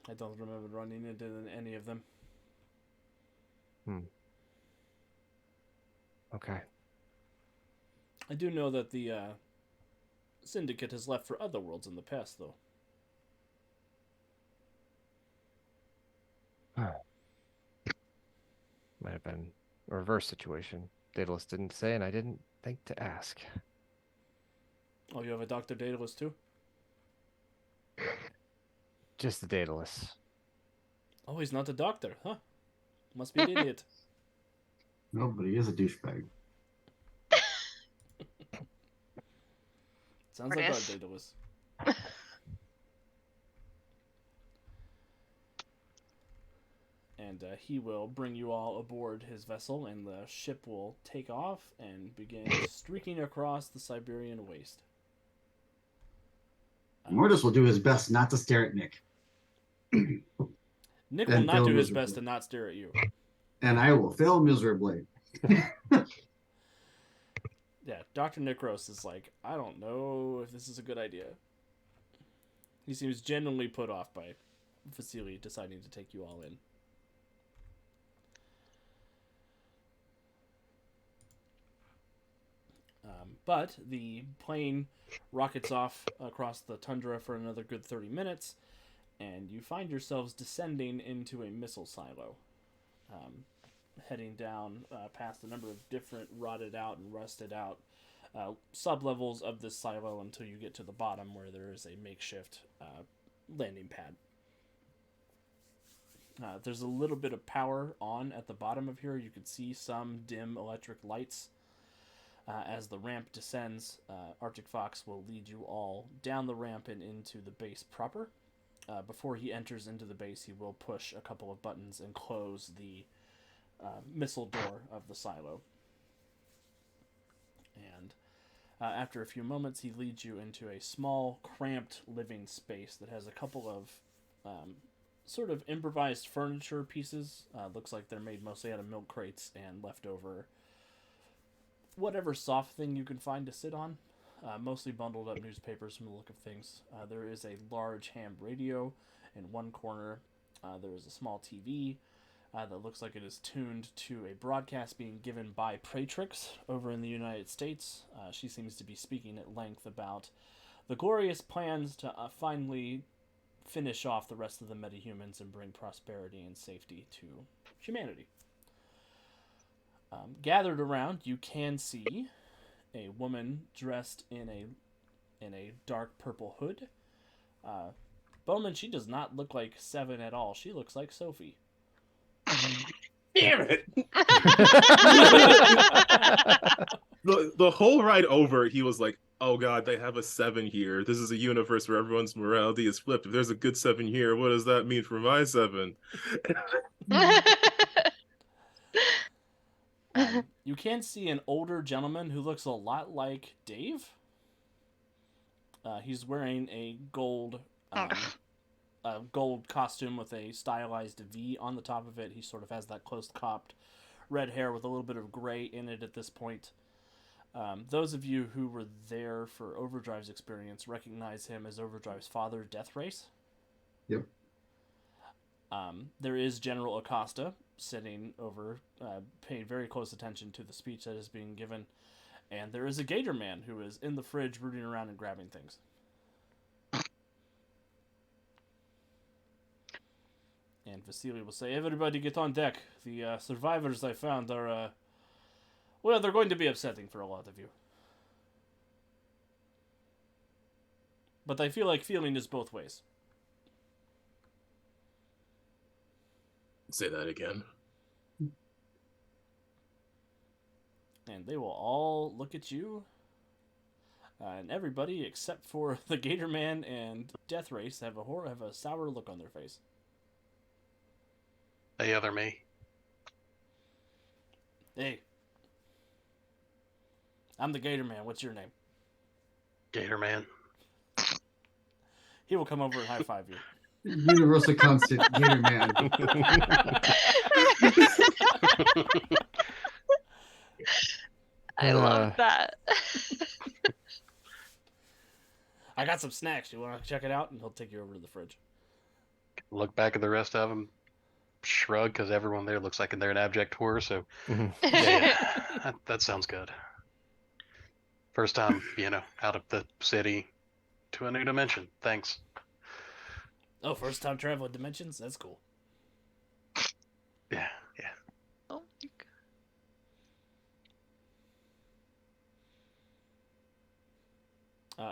I don't remember running into any of them. Okay. I do know that the Syndicate has left for other worlds in the past, though. Might have been a reverse situation. Daedalus didn't say, and I didn't think to ask. Oh, you have a Dr. Daedalus, too? Just the Daedalus. Oh, he's not a doctor, huh? Must be an idiot. No, but he is a douchebag. Sounds like our Yes. Daedalus. And he will bring you all aboard his vessel, and the ship will take off and begin streaking across the Siberian waste. Mortis will do his best not to stare at Nick. Nick will And not fail do his miserably. best to not stare at you. And I will fail miserably. Yeah, Dr. Nikros is like, I don't know if this is a good idea. He seems genuinely put off by Vasily deciding to take you all in. But the plane rockets off across the tundra for another good 30 minutes, and you find yourselves descending into a missile silo, heading down past a number of different rotted out and rusted out sub-levels of this silo until you get to the bottom where there is a makeshift landing pad. There's a little bit of power on at the bottom of here. You can see some dim electric lights. As the ramp descends, Arctic Fox will lead you all down the ramp and into the base proper. Before he enters into the base, he will push a couple of buttons and close the missile door of the silo. And after a few moments, he leads you into a small, cramped living space that has a couple of sort of improvised furniture pieces. Looks like they're made mostly out of milk crates and leftover whatever soft thing you can find to sit on. Mostly bundled up newspapers from the look of things. There is a large ham radio in one corner. There is a small TV that looks like it is tuned to a broadcast being given by Praetrix over in the United States. She seems to be speaking at length about the glorious plans to finally finish off the rest of the metahumans and bring prosperity and safety to humanity. Gathered around, you can see a woman dressed in a dark purple hood. Bowman, she does not look like Seven at all. She looks like Sophie. Damn it! The whole ride over, he was like, "Oh God, they have a 7 here. This is a universe where everyone's morality is flipped. If there's a good 7 here, what does that mean for my 7?" You can see an older gentleman who looks a lot like Dave. He's wearing a gold costume with a stylized V on the top of it. He sort of has that close-cropped red hair with a little bit of gray in it at this point. Those of you who were there for Overdrive's experience recognize him as Overdrive's father, Death Race. Yep. There is General Acosta sitting over, paying very close attention to the speech that is being given. And there is a Gator Man who is in the fridge rooting around and grabbing things. And Vasily will say, "Everybody get on deck. The survivors I found are, well, they're going to be upsetting for a lot of you. But I feel like feeling is both ways." Say that again. And they will all look at you. And everybody except for the Gator Man and Death Race have a sour look on their face. The other me. Hey. I'm the Gator Man. What's your name? Gator Man. He will come over and high five you. Universal constant, Gator Man. I love that. I got some snacks. You want to check it out? And he'll take you over to the fridge. Look back at the rest of them, shrug because everyone there looks like they're in abject horror. So Mhm. yeah, that sounds good. First time, out of the city to a new dimension. Thanks. Oh, first time traveling dimensions? That's cool. Yeah. Oh,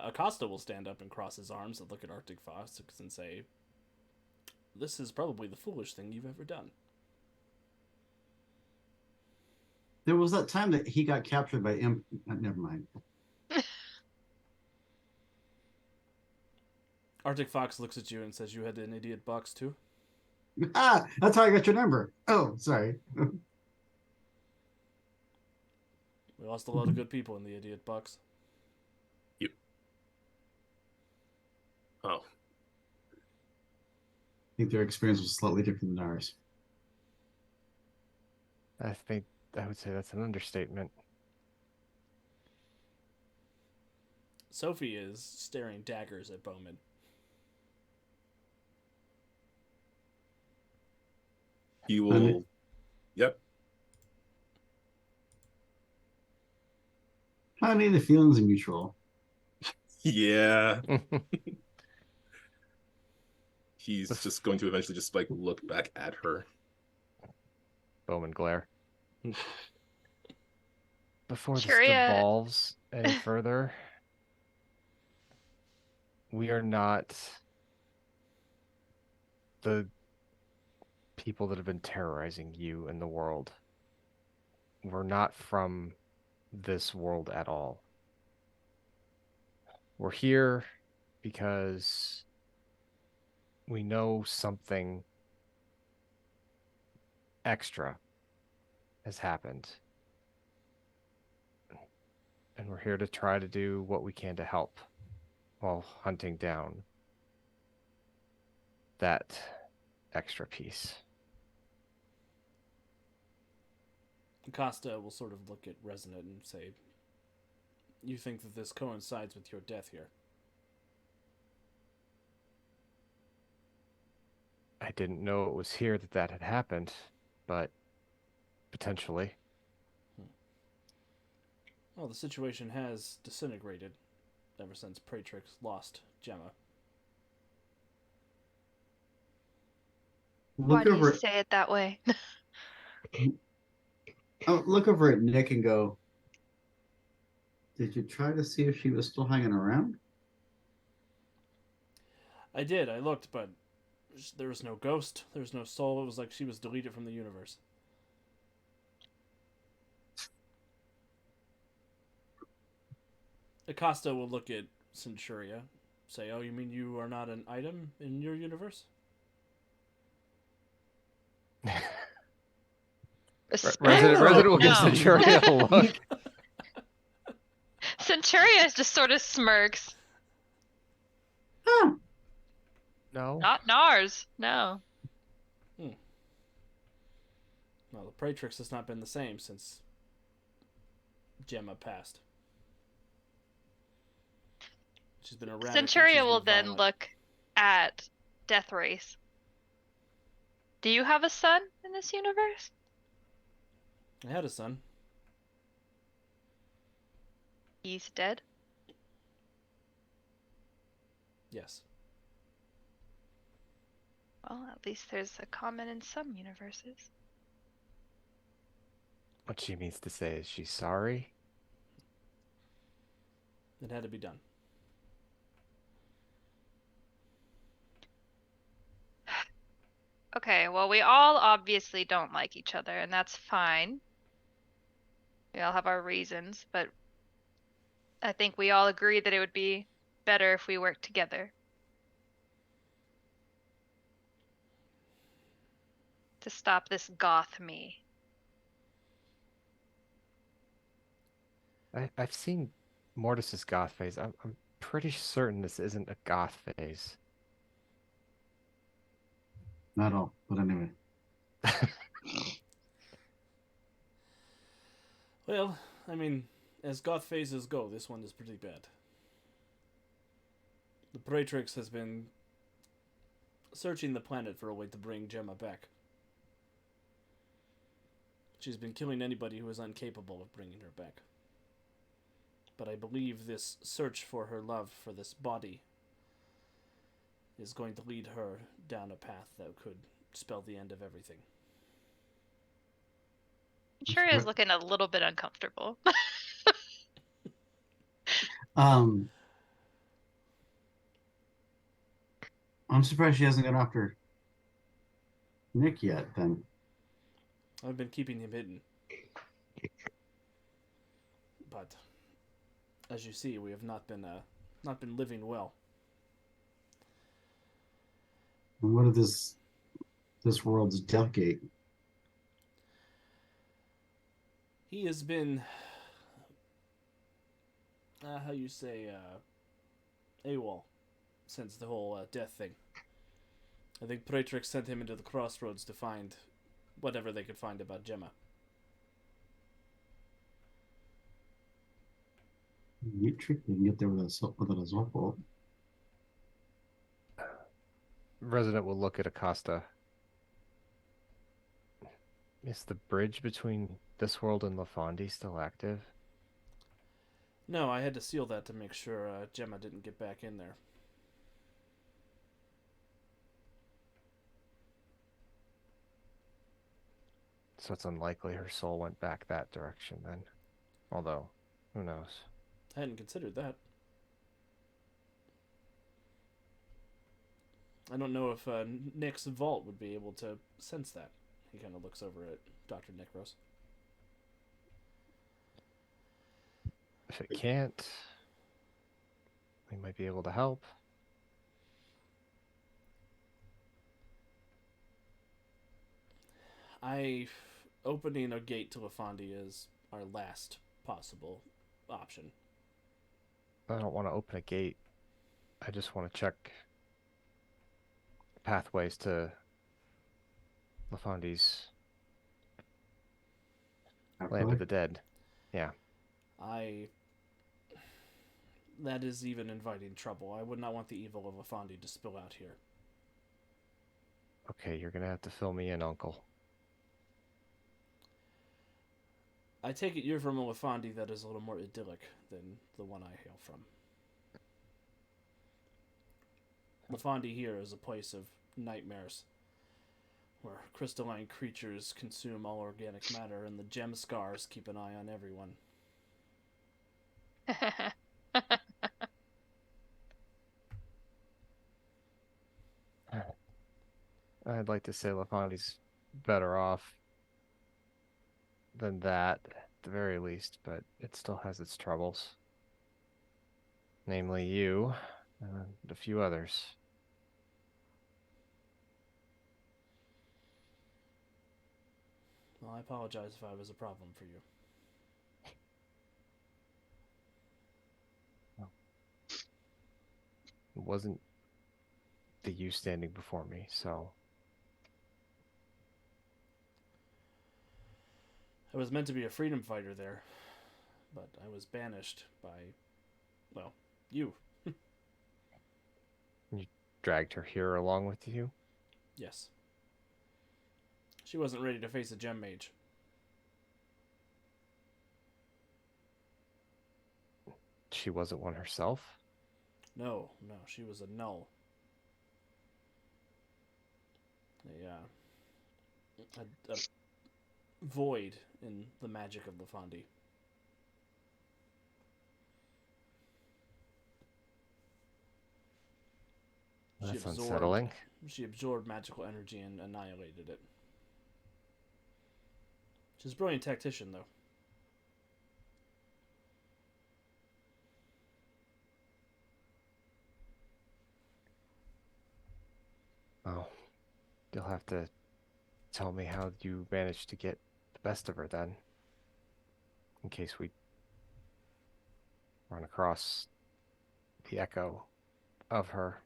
Acosta will stand up and cross his arms and look at Arctic Fox and say, "This is probably the foolish thing you've ever done." There was that time that he got captured by never mind. Arctic Fox looks at you and says, "You had an idiot box too?" Ah, that's how I got your number. Oh, sorry. We lost a lot of good people in the idiot box. Oh, I think their experience was slightly different than ours. I think I would say that's an understatement. Sophie is staring daggers at Bowman. he will. Yep. Honey, the feelings are mutual. Yeah. He's just going to eventually just like look back at her. Bowman glare. Before this Cheerio. devolves any further, we are not the people that have been terrorizing you and the world. We're not from this world at all. We're here because we know something extra has happened. And we're here to try to do what we can to help while hunting down that extra piece. Acosta will sort of look at Resonant and say, "You think that this coincides with your death here?" I didn't know it was here that had happened, but potentially. Well, the situation has disintegrated ever since Praetrix lost Gemma. why Look do you over, say it that way? look over at Nick and go, "Did you try to see if she was still hanging around?" I did. I looked, but there was no ghost. There was no soul. It was like she was deleted from the universe. Acosta will look at Centuria, say, "Oh, you mean you are not an item in your universe?" Resident will give No. Centurion a look. Centuria just sort of smirks. Huh. No. Not Nars. No. Well, the Praetrix has not been the same since Gemma passed. She's been erratic. and Centuria she's will been then violent. look at Death Race. Do you have a son in this universe? I had a son. He's dead. Yes. Well, at least there's a common in some universes. What she means to say is she's sorry. It had to be done. Okay, well, we all obviously don't like each other, and that's fine. We all have our reasons, but I think we all agree that it would be better if we worked together. To stop this goth me. I've seen Mortis's goth phase. I'm pretty certain this isn't a goth phase. Not all, but anyway. Well, I mean, as goth phases go, this one is pretty bad. The Praetrix has been searching the planet for a way to bring Gemma back. She's been killing anybody who is incapable of bringing her back. But I believe this search for her love for this body is going to lead her down a path that could spell the end of everything. Sure is looking a little bit uncomfortable. I'm surprised she hasn't gone after Nick yet. Then I've been keeping him hidden. But as you see, we have not been living well. and what is this world's death gate? He has been, how you say, AWOL since the whole death thing. I think Praetrix sent him into the crossroads to find whatever they could find about Gemma. You trick me and get there without a assault bolt. Resident will look at Acosta. Is the bridge between this world and Lafandi still active? No, I had to seal that to make sure Gemma didn't get back in there. So it's unlikely her soul went back that direction then. Although, who knows? I hadn't considered that. I don't know if Nick's vault would be able to sense that. He kind of looks over at Dr. Necros. If it can't, we might be able to help. Opening a gate to Lafandi is our last possible option. I don't want to open a gate. I just want to check pathways to Lafandi's land of the dead. Yeah. That is even inviting trouble. I would not want the evil of Lafandi to spill out here. Okay, you're gonna have to fill me in, Uncle. I take it you're from a Lafandi that is a little more idyllic than the one I hail from. Lafandi here is a place of nightmares, where crystalline creatures consume all organic matter and the gem scars keep an eye on everyone. I'd like to say Lafandi's better off than that, at the very least, but it still has its troubles. Namely you, and a few others. Well, I apologize if I was a problem for you. It wasn't the you standing before me, so... I was meant to be a freedom fighter there, but I was banished by, well, you. You dragged her here along with you? Yes. She wasn't ready to face a gem mage. She wasn't one herself? No, she was a null. A void in the magic of Lafandi. That's unsettling. She absorbed magical energy and annihilated it. She's a brilliant tactician, though. Oh, you'll have to tell me how you managed to get the best of her then. In case we run across the echo of her.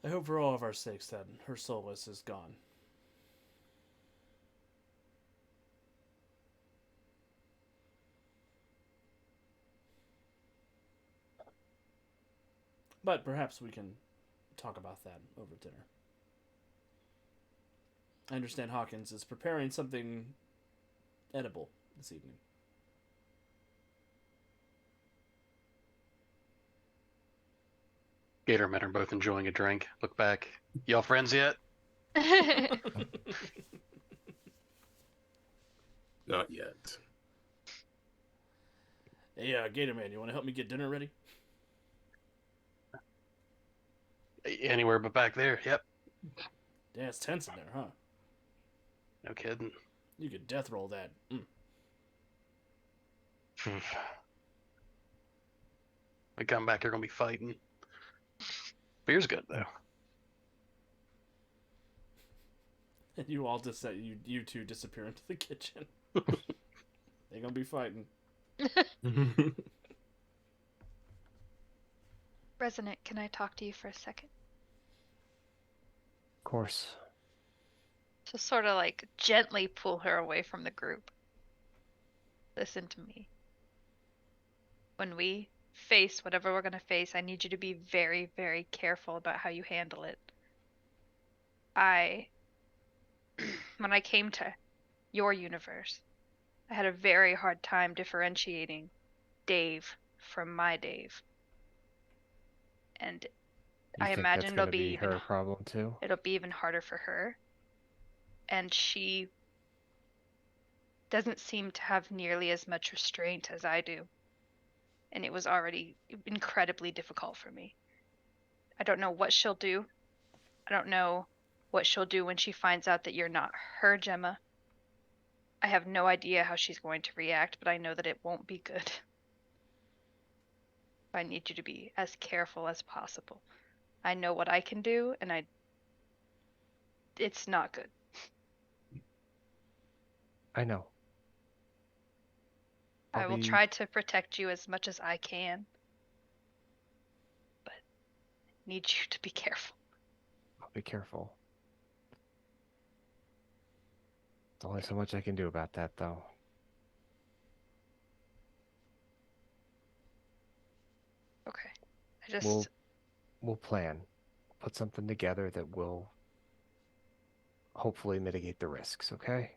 I hope for all of our sakes that her solace is gone. But perhaps we can talk about that over dinner. I understand Hawkins is preparing something edible this evening. Gator and men are both enjoying a drink. Look back. Y'all friends yet? Not yet. Hey, Gator Man, you want to help me get dinner ready? Anywhere but back there. Yep. Yeah, it's tense in there, huh? No kidding. You could death roll that. We come back, they're gonna be fighting. Beer's good though. And you all just you two disappear into the kitchen. They're gonna be fighting. Resonant, can I talk to you for a second? Of course. Just sort of like gently pull her away from the group. Listen to me. When we face whatever we're going to face, I need you to be very, very careful about how you handle it. When I came to your universe, I had a very hard time differentiating Dave from my Dave. And You I think imagine that's it'll gonna be be her problem too? it'll be even harder for her. And she doesn't seem to have nearly as much restraint as I do. And it was already incredibly difficult for me. I don't know what she'll do. I don't know what she'll do when she finds out that you're not her Gemma. I have no idea how she's going to react, but I know that it won't be good. I need you to be as careful as possible. I know what I can do, and it's not good. I know. I will try to protect you as much as I can, but I need you to be careful. I'll be careful. There's only so much I can do about that, though. Okay. I just We'll plan. Put something together that will hopefully mitigate the risks, okay?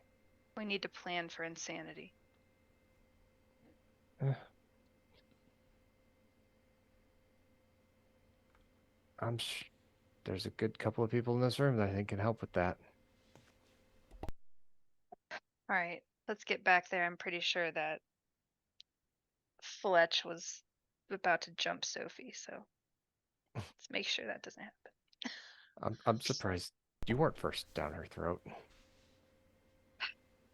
we need to plan for insanity. There's a good couple of people in this room that I think can help with that. All right, let's get back there. I'm pretty sure that Fletch was about to jump Sophie, so let's make sure that doesn't happen. I'm surprised you weren't first down her throat.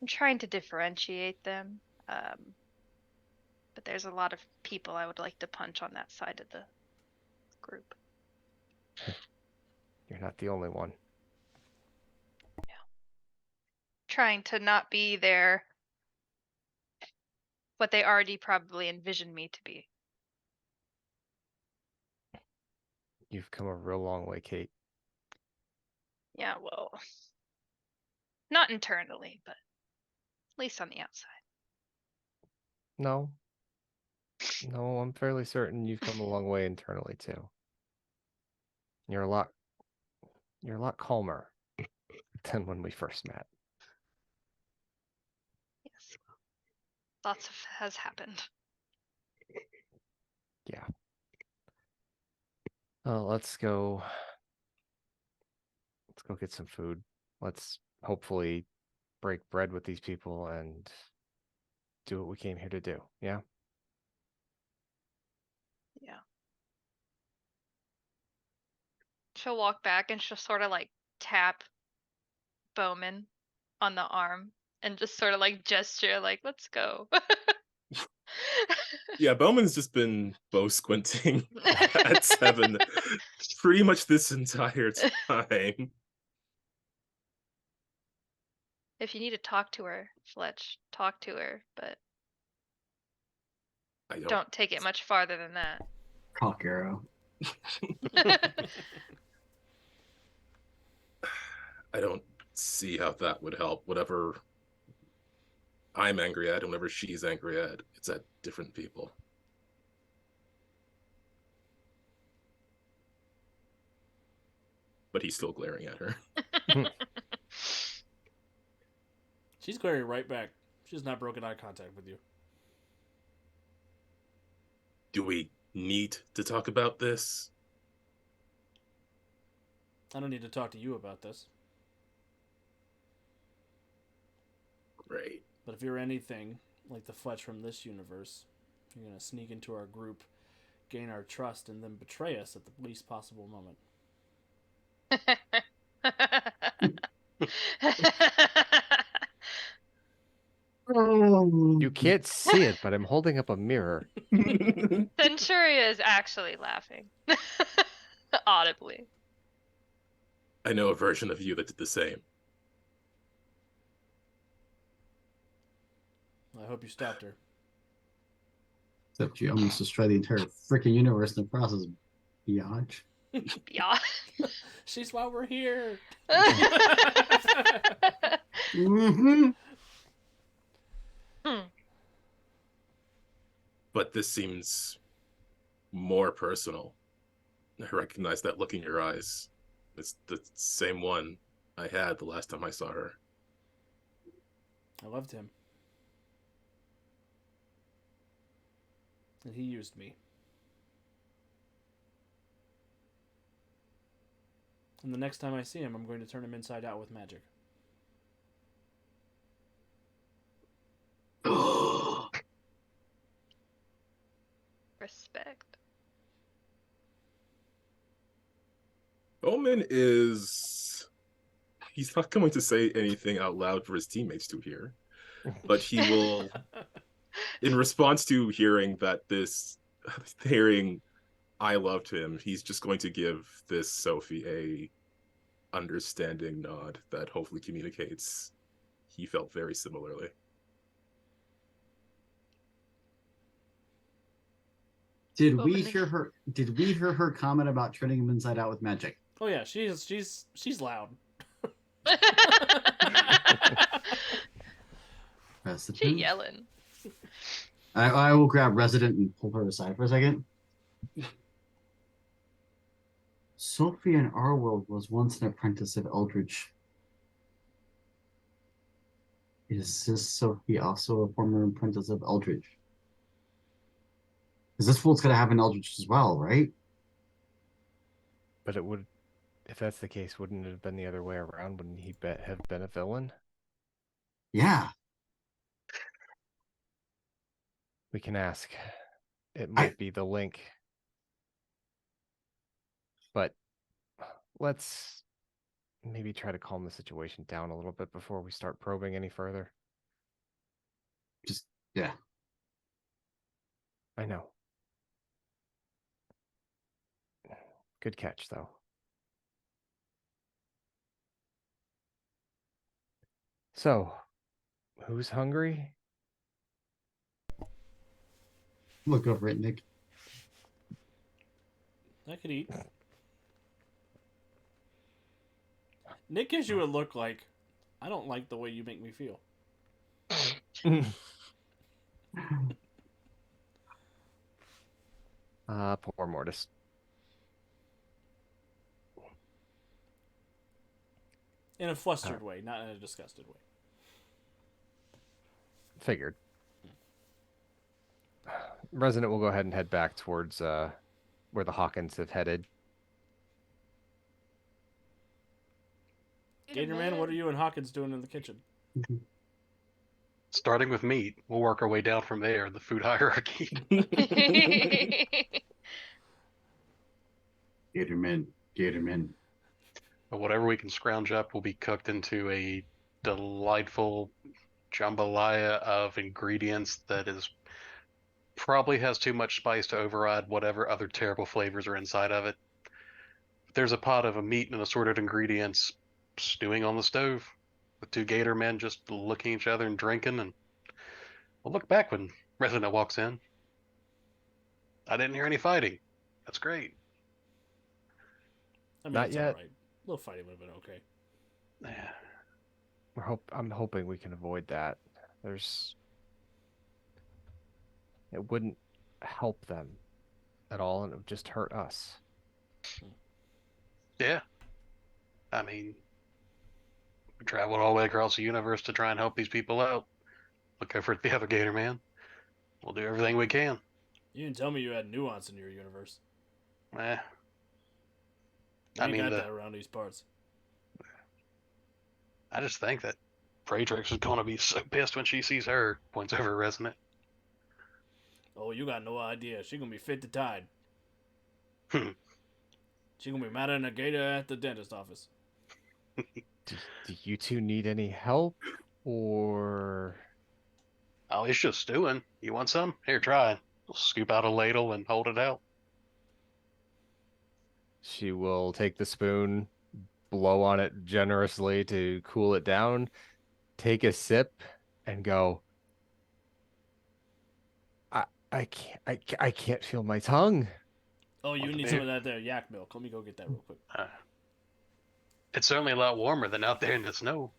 I'm trying to differentiate them, but there's a lot of people I would like to punch on that side of the group. You're not the only one. Trying to not be there what they already probably envisioned me to be. You've come a real long way, Kate. Yeah, well, not internally, but at least on the outside. No. No, I'm fairly certain you've come a long way internally too. You're a lot calmer than when we first met. Yes. Lots has happened. Yeah. Let's go get some food. Let's hopefully break bread with these people and do what we came here to do. Yeah? Yeah. She'll walk back and she'll sort of like tap Bowman on the arm and just sort of like gesture like, let's go. Yeah, Bowman's just been bow squinting at 7 pretty much this entire time. If you need to talk to her, Fletch, talk to her, but I don't take it much farther than that. Cock arrow. I don't see how that would help. Whatever I'm angry at and whatever she's angry at, it's at different people. but he's still glaring at her. She's glaring right back. She's not broken eye contact with you. Do we need to talk about this? I don't need to talk to you about this. Great. But if you're anything like the Fletch from this universe, you're going to sneak into our group, gain our trust, and then betray us at the least possible moment. You can't see it, but I'm holding up a mirror. Centuria is actually laughing. Audibly. I know a version of you that did the same. I hope you stopped her. Except you almost destroyed the entire freaking universe in the process, biatch. Yeah. She's why we're here. Mm-hmm. But this seems more personal. I recognize that look in your eyes. It's the same one I had the last time I saw her. I loved him. And he used me. And the next time I see him, I'm going to turn him inside out with magic. Respect. Omen is... He's not going to say anything out loud for his teammates to hear. But he will... In response to hearing that hearing I loved him, he's just going to give this Sophie a understanding nod that hopefully communicates he felt very similarly. Did we hear her comment about turning him inside out with magic? Oh yeah, she's loud. Resident? She yelling. I will grab Resident and pull her aside for a second. Sophie in our world was once an apprentice of Eldritch. Is this Sophie also a former apprentice of Eldritch? Because this fool's gonna have an Eldritch as well, right? But it would, if that's the case, wouldn't it have been the other way around? Wouldn't he have been a villain? Yeah. We can ask. It might be the link. But let's maybe try to calm the situation down a little bit before we start probing any further. Yeah. I know. Good catch, though. So, who's hungry? Look over it, Nick. I could eat. Nick gives you a look like, I don't like the way you make me feel. Poor Mortis. In a flustered way, not in a disgusted way. Figured. Resident will go ahead and head back towards where the Hawkins have headed. Gatorman, what are you and Hawkins doing in the kitchen? Starting with meat, we'll work our way down from there, the food hierarchy. Gatorman. But whatever we can scrounge up will be cooked into a delightful jambalaya of ingredients that is probably has too much spice to override whatever other terrible flavors are inside of it. There's a pot of a meat and assorted ingredients stewing on the stove with two gator men just looking at each other and drinking, and we'll look back when Resident walks in. I didn't hear any fighting. That's great. I mean, Not it's yet. all right. A little fighting would have been okay. Yeah. I'm hoping we can avoid that. It wouldn't help them at all, and it would just hurt us. Yeah. I mean, we traveled all the way across the universe to try and help these people out. Look over at the other Gator Man. We'll do everything we can. You didn't tell me you had nuance in your universe. Eh, We I ain't mean, got that around these parts. I just think that Praetrix is gonna be so pissed when she sees her. Points over Resonant. Oh, you got no idea. She gonna be fit to tide. Hmm. She gonna be mad at a gator at the dentist office. Do you two need any help, or Oh, it's just stewing. You want some? Here, try. We'll scoop out a ladle and hold it out. she will take the spoon, blow on it generously to cool it down, take a sip, and go, I can't feel my tongue. Oh, you Want the need beer? some of that there yak milk. Let me go get that real quick. It's certainly a lot warmer than out there in the snow.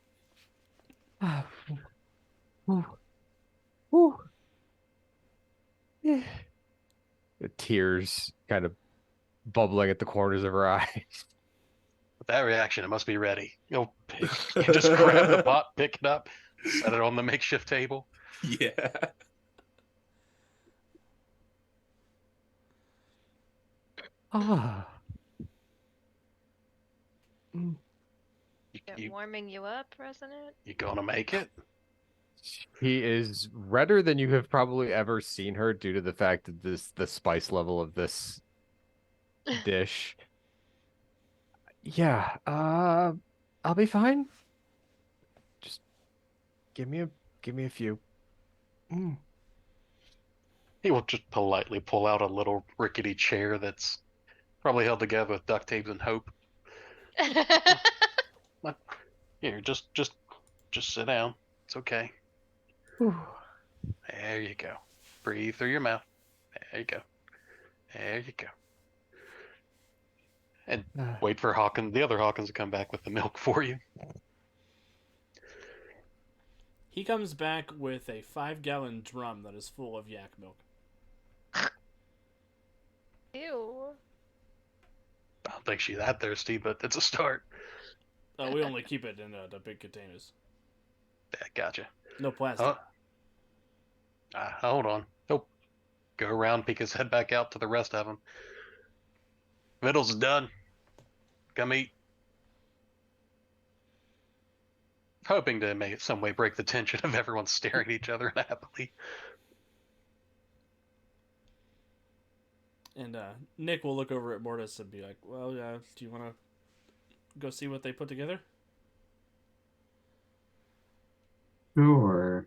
Ooh. Ooh. Yeah. The tears kind of bubbling at the corners of her eyes. With that reaction, it must be ready. You just grab the pot, pick it up, set it on the makeshift table. Yeah. Ah. Mm. You Warming you up, Resonant? you gonna make it? He is redder than you have probably ever seen her due to the fact that the spice level of this dish. Yeah, I'll be fine. Just give me a few. Mm. He will just politely pull out a little rickety chair that's probably held together with duct tape and hope. Here, just sit down. It's okay. Whew. There you go. Breathe through your mouth. There you go. There you go. And wait for the other Hawkins to come back with the milk for you. He comes back with a 5-gallon drum that is full of yak milk. Ew. I don't think she's that thirsty, but it's a start. Oh, we only keep it in the big containers. Yeah, gotcha. No plastic. Hold on. Nope. Go around, peek his head back out to the rest of them. Middle's done. Come eat. Hoping to make some way break the tension of everyone staring at each other unhappily. And Nick will look over at Mortis and be like, well, do you want to go see what they put together? Sure.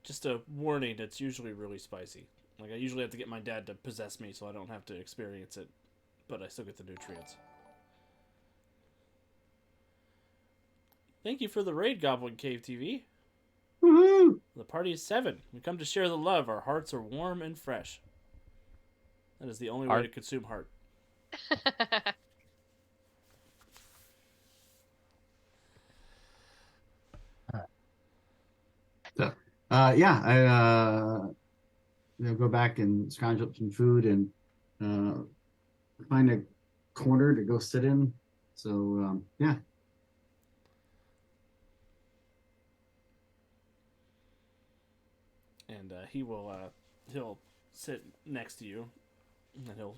Just a warning, it's usually really spicy. Like, I usually have to get my dad to possess me so I don't have to experience it, but I still get the nutrients. Thank you for the raid, Goblin Cave TV. Woohoo! The party is 7. We come to share the love. Our hearts are warm and fresh. That is the only way to consume heart. So, yeah, I go back and scrounge up some food and find a corner to go sit in. So, yeah. And he'll sit next to you, and he'll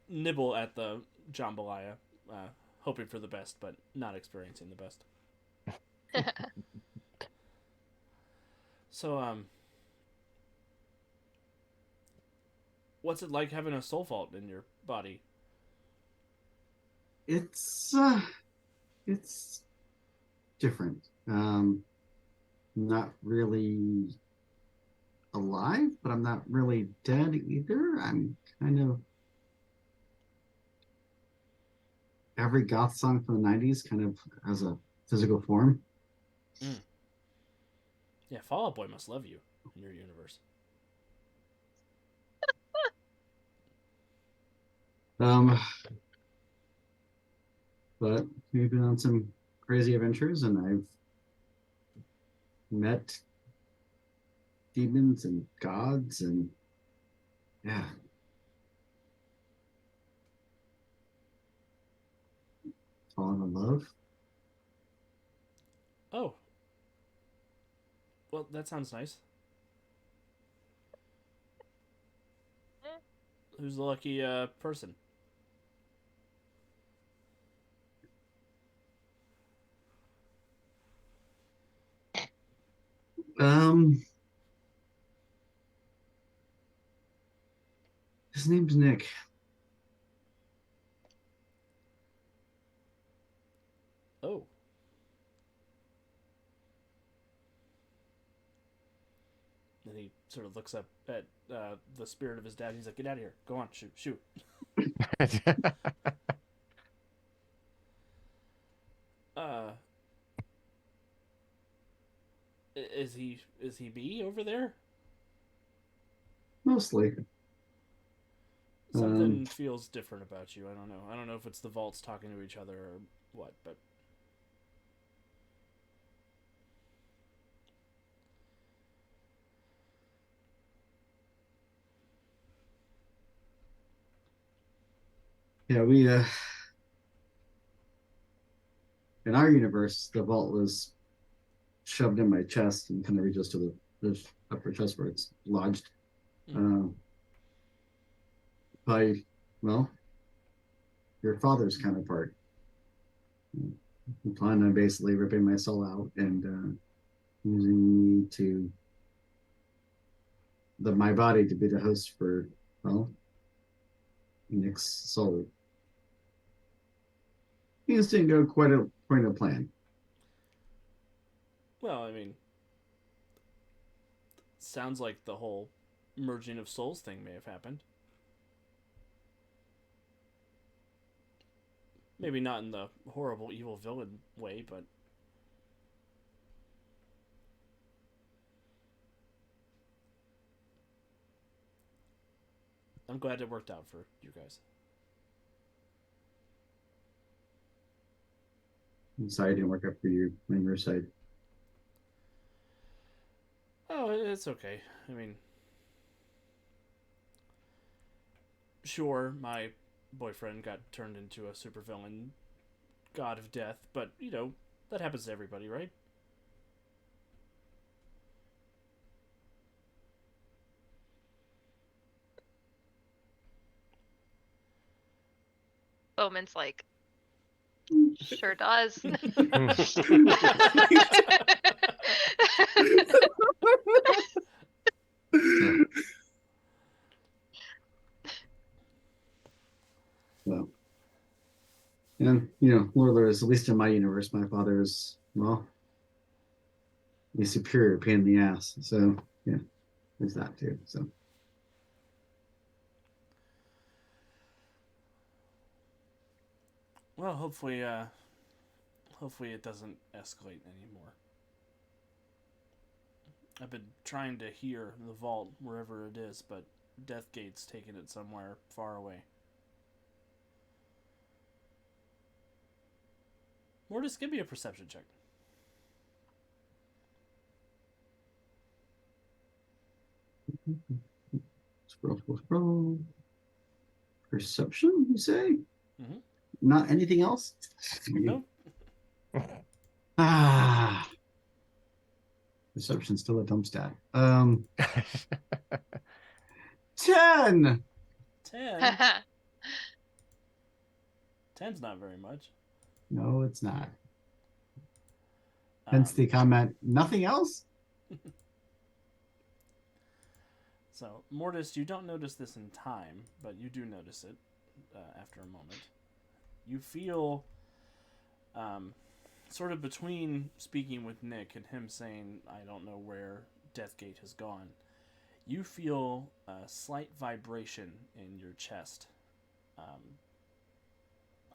nibble at the jambalaya, hoping for the best, but not experiencing the best. So, what's it like having a soul fault in your body? It's different. Not really alive, but I'm not really dead either. I'm kind of every goth song from the 90s kind of has a physical form. Yeah, Fall Out Boy must love you in your universe. But we've been on some crazy adventures, and I've met demons and gods, and yeah. fallen in love. Oh. Well, that sounds nice. Who's the lucky person? His name's Nick. Oh. Then he sort of looks up at the spirit of his dad. He's like, "Get out of here! Go on, shoot!" Uh, is he B over there? Mostly. Something feels different about you. I don't know. I don't know if it's the vaults talking to each other or what, but Yeah, we in our universe, the vault was shoved in my chest and kind of reaches to the upper chest where it's lodged. By, well, your father's counterpart. He planned on basically ripping my soul out and using me to my body to be the host for, well, Nick's soul. Things didn't go quite a plan. well, I mean, sounds like the whole merging of souls thing may have happened. Maybe not in the horrible evil villain way, but I'm glad it worked out for you guys. I'm sorry it didn't work out for you on your side. Oh, it's okay. I mean, sure, my boyfriend got turned into a supervillain god of death, but, you know, that happens to everybody, right? Bowman's like, sure does. Well, and Lord, at least in my universe, my father is, well, a superior pain in the ass. So yeah, there's that too. So Well, hopefully it doesn't escalate anymore. I've been trying to hear the vault wherever it is, but Deathgate's taking it somewhere far away. Mortis, give me a perception check. scroll. Perception, you say? Mm-hmm. Not anything else? No. Ah. Perception's still a dumb stat. 10. 10. 10's not very much. No, it's not. Hence the comment, nothing else? So, Mortis, you don't notice this in time, but you do notice it after a moment. You feel sort of between speaking with Nick and him saying, I don't know where Deathgate has gone, you feel a slight vibration in your chest.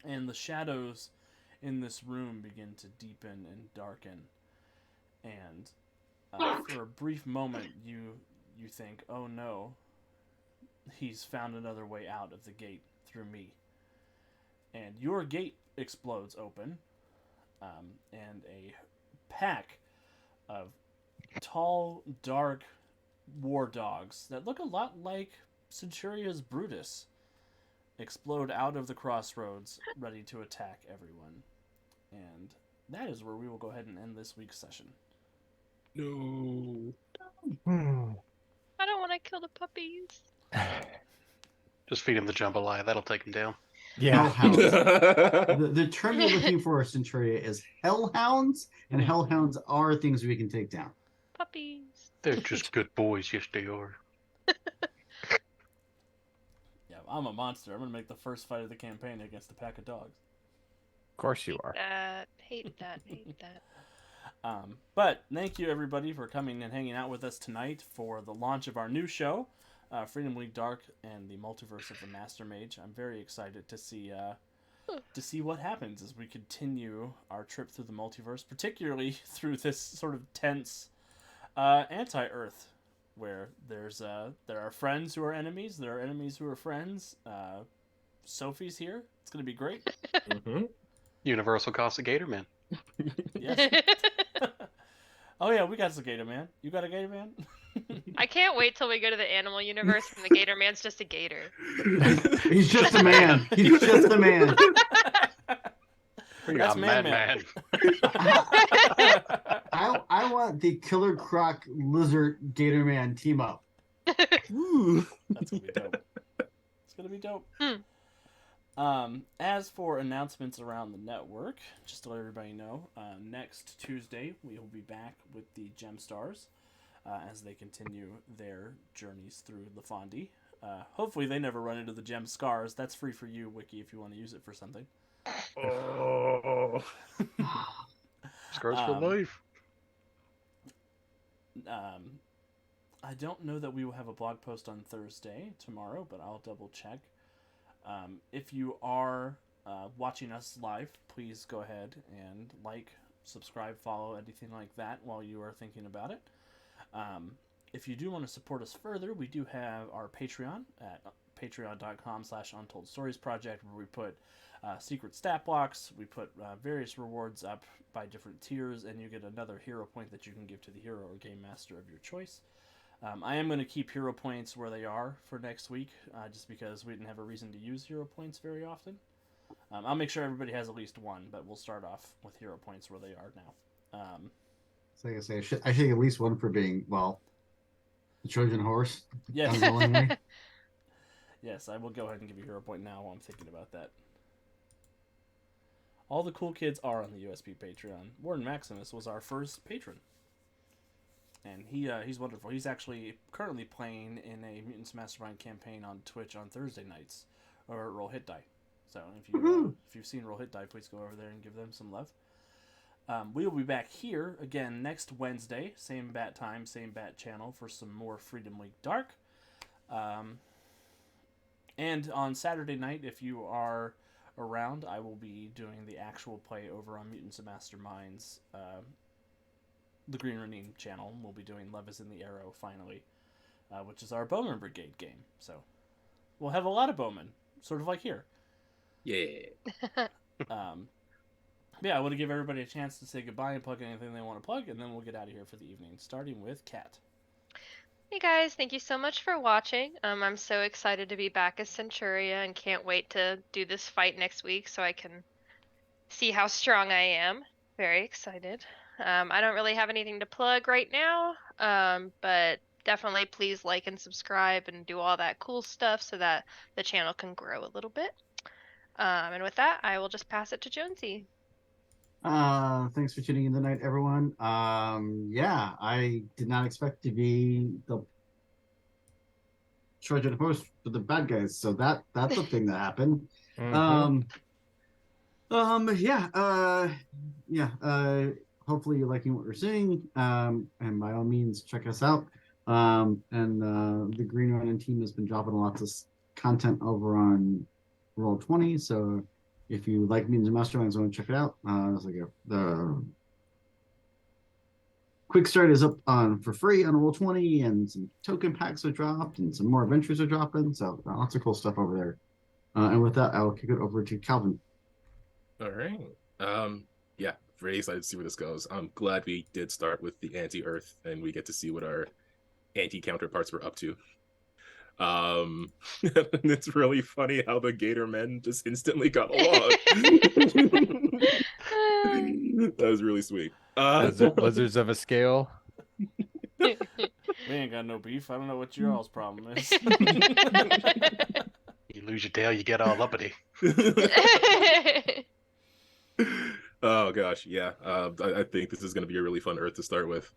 And the shadows in this room begin to deepen and darken. And for a brief moment, you think, oh no, he's found another way out of the gate through me. And your gate explodes open, and a pack of tall, dark war dogs that look a lot like Centuria's Brutus explode out of the crossroads, ready to attack everyone. And that is where we will go ahead and end this week's session. No. I don't want to kill the puppies. Just feed him the jambalaya. That'll take him down. Yeah. Hellhounds. The term you're looking for, Centuria, is hellhounds, and hellhounds are things we can take down. Puppies. They're just good boys. Yes, they are. Yeah, I'm a monster. I'm gonna make the first fight of the campaign against a pack of dogs. Of course you are. Hate that. But thank you everybody for coming and hanging out with us tonight for the launch of our new show, Freedom League Dark and the Multiverse of the Master Mage. I'm very excited to see what happens as we continue our trip through the multiverse, particularly through this sort of tense anti-Earth, where there are friends who are enemies, there are enemies who are friends. Sophie's here. It's gonna be great. Mm-hmm. Universal cost of Gator Man. Yes. Oh yeah, we got a Gator Man. You got a Gator Man? I can't wait till we go to the animal universe and the Gator Man's just a gator. He's just a man. He's just a man. We That's got Man Man. I want the Killer Croc Lizard Gator Man team up. Ooh. That's gonna be dope. It's gonna be dope. As for announcements around the network, just to let everybody know, next Tuesday we will be back with the Gem Stars as they continue their journeys through Lafondi. Hopefully they never run into the Gem Scars. That's free for you, Wiki, if you want to use it for something. Oh. Scars for life. I don't know that we will have a blog post on Thursday, tomorrow, but I'll double check. If you are watching us live, please go ahead and like, subscribe, follow, anything like that while you are thinking about it. If you do want to support us further, we do have our Patreon at patreon.com/untold-stories-project, where we put secret stat blocks, we put various rewards up by different tiers, and you get another hero point that you can give to the hero or game master of your choice. I am going to keep hero points where they are for next week, just because we didn't have a reason to use hero points very often. I'll make sure everybody has at least one, but we'll start off with hero points where they are now. So like I say, I should get at least one for being, well, the Trojan horse. Yes. Unwillingly. Yes, I will go ahead and give you a hero point now while I'm thinking about that. All the cool kids are on the USP Patreon. Warden Maximus was our first patron. And he's wonderful. He's actually currently playing in a Mutants Mastermind campaign on Twitch on Thursday nights, or Roll Hit Die. So if you've seen Roll Hit Die, please go over there and give them some love. We will be back here again next Wednesday, same bat time, same bat channel, for some more Freedom League Dark. And on Saturday night, if you are around, I will be doing the actual play over on Mutants and Masterminds, the Green Renine channel. We'll be doing Love is in the Arrow finally, which is our Bowman Brigade game. So we'll have a lot of Bowman, sort of like here. Yeah. Yeah, I want to give everybody a chance to say goodbye and plug anything they want to plug, and then we'll get out of here for the evening, starting with Kat. Hey guys, thank you so much for watching. I'm so excited to be back as Centuria and can't wait to do this fight next week so I can see how strong I am. Very excited. I don't really have anything to plug right now, but definitely please like and subscribe and do all that cool stuff so that the channel can grow a little bit. And with that, I will just pass it to Jonesy. Thanks for tuning in tonight, everyone. Yeah, I did not expect to be the Trojan horse for the bad guys, so that's a thing that happened. Hopefully you're liking what we're seeing. And by all means, check us out. The Green Running team has been dropping lots of content over on Roll20, so if you like Mutants and Masterminds, want to check it out. The Quick Start is up for free on Roll20, and some token packs are dropped, and some more adventures are dropping. So lots of cool stuff over there. And with that, I'll kick it over to Calvin. All right. Yeah, very excited to see where this goes. I'm glad we did start with the anti-Earth, and we get to see what our anti-counterparts were up to. It's really funny how the Gator men just instantly got along. That was really sweet. Lizards of a scale. We ain't got no beef. I don't know what your all's problem is. You lose your tail, you get all uppity. Oh gosh, yeah. I think this is going to be a really fun Earth to start with.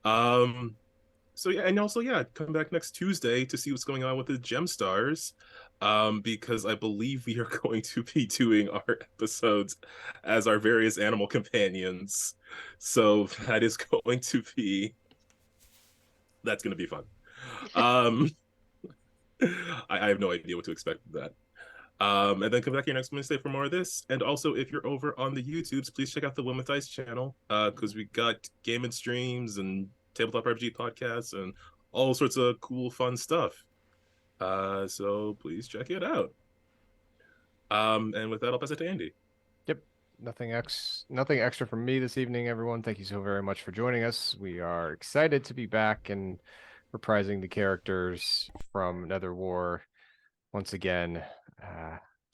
So yeah, and also yeah, come back next Tuesday to see what's going on with the Gem Stars, because I believe we are going to be doing our episodes as our various animal companions. So that is going to be that's going to be fun. Um, I have no idea what to expect of that. And then come back here next Wednesday for more of this. And also, if you're over on the YouTubes, please check out the Women with Dice channel, because we got gaming streams and tabletop RPG podcasts and all sorts of cool, fun stuff. So please check it out. And with that, I'll pass it to Andy. Yep. Nothing extra from me this evening, everyone. Thank you so very much for joining us. We are excited to be back and reprising the characters from Nether War once again.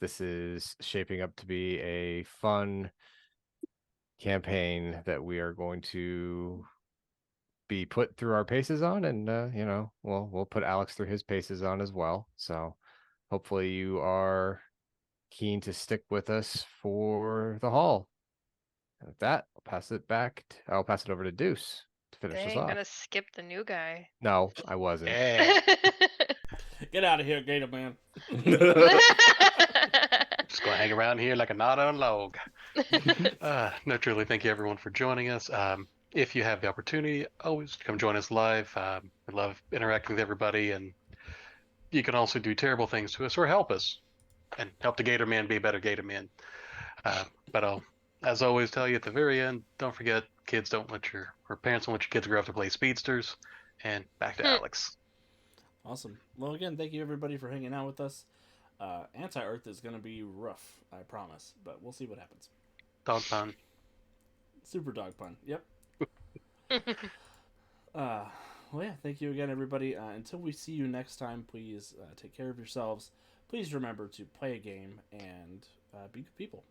This is shaping up to be a fun campaign that we are going to be put through our paces on, and we'll put Alex through his paces on as well. So hopefully you are keen to stick with us for the haul. And with that, I'll pass it over to Deuce to finish us Dang, off. gonna skip the new guy. No, I wasn't. Yeah. Get out of here, Gator Man. Just gonna hang around here like a knot on a log. No, truly, thank you everyone for joining us. If you have the opportunity, always come join us live. I love interacting with everybody, and you can also do terrible things to us or help us and help the Gator Man be a better Gator Man. But I'll, as always, tell you at the very end, don't forget, kids don't let your, or parents don't let your kids grow up to play speedsters. And back to Alex. Awesome. Well, again, thank you everybody for hanging out with us. Anti-Earth is going to be rough, I promise, but we'll see what happens. Dog pun. Super dog pun. Yep. Well, yeah, thank you again, everybody. Until we see you next time, please take care of yourselves. Please remember to play a game and be good people.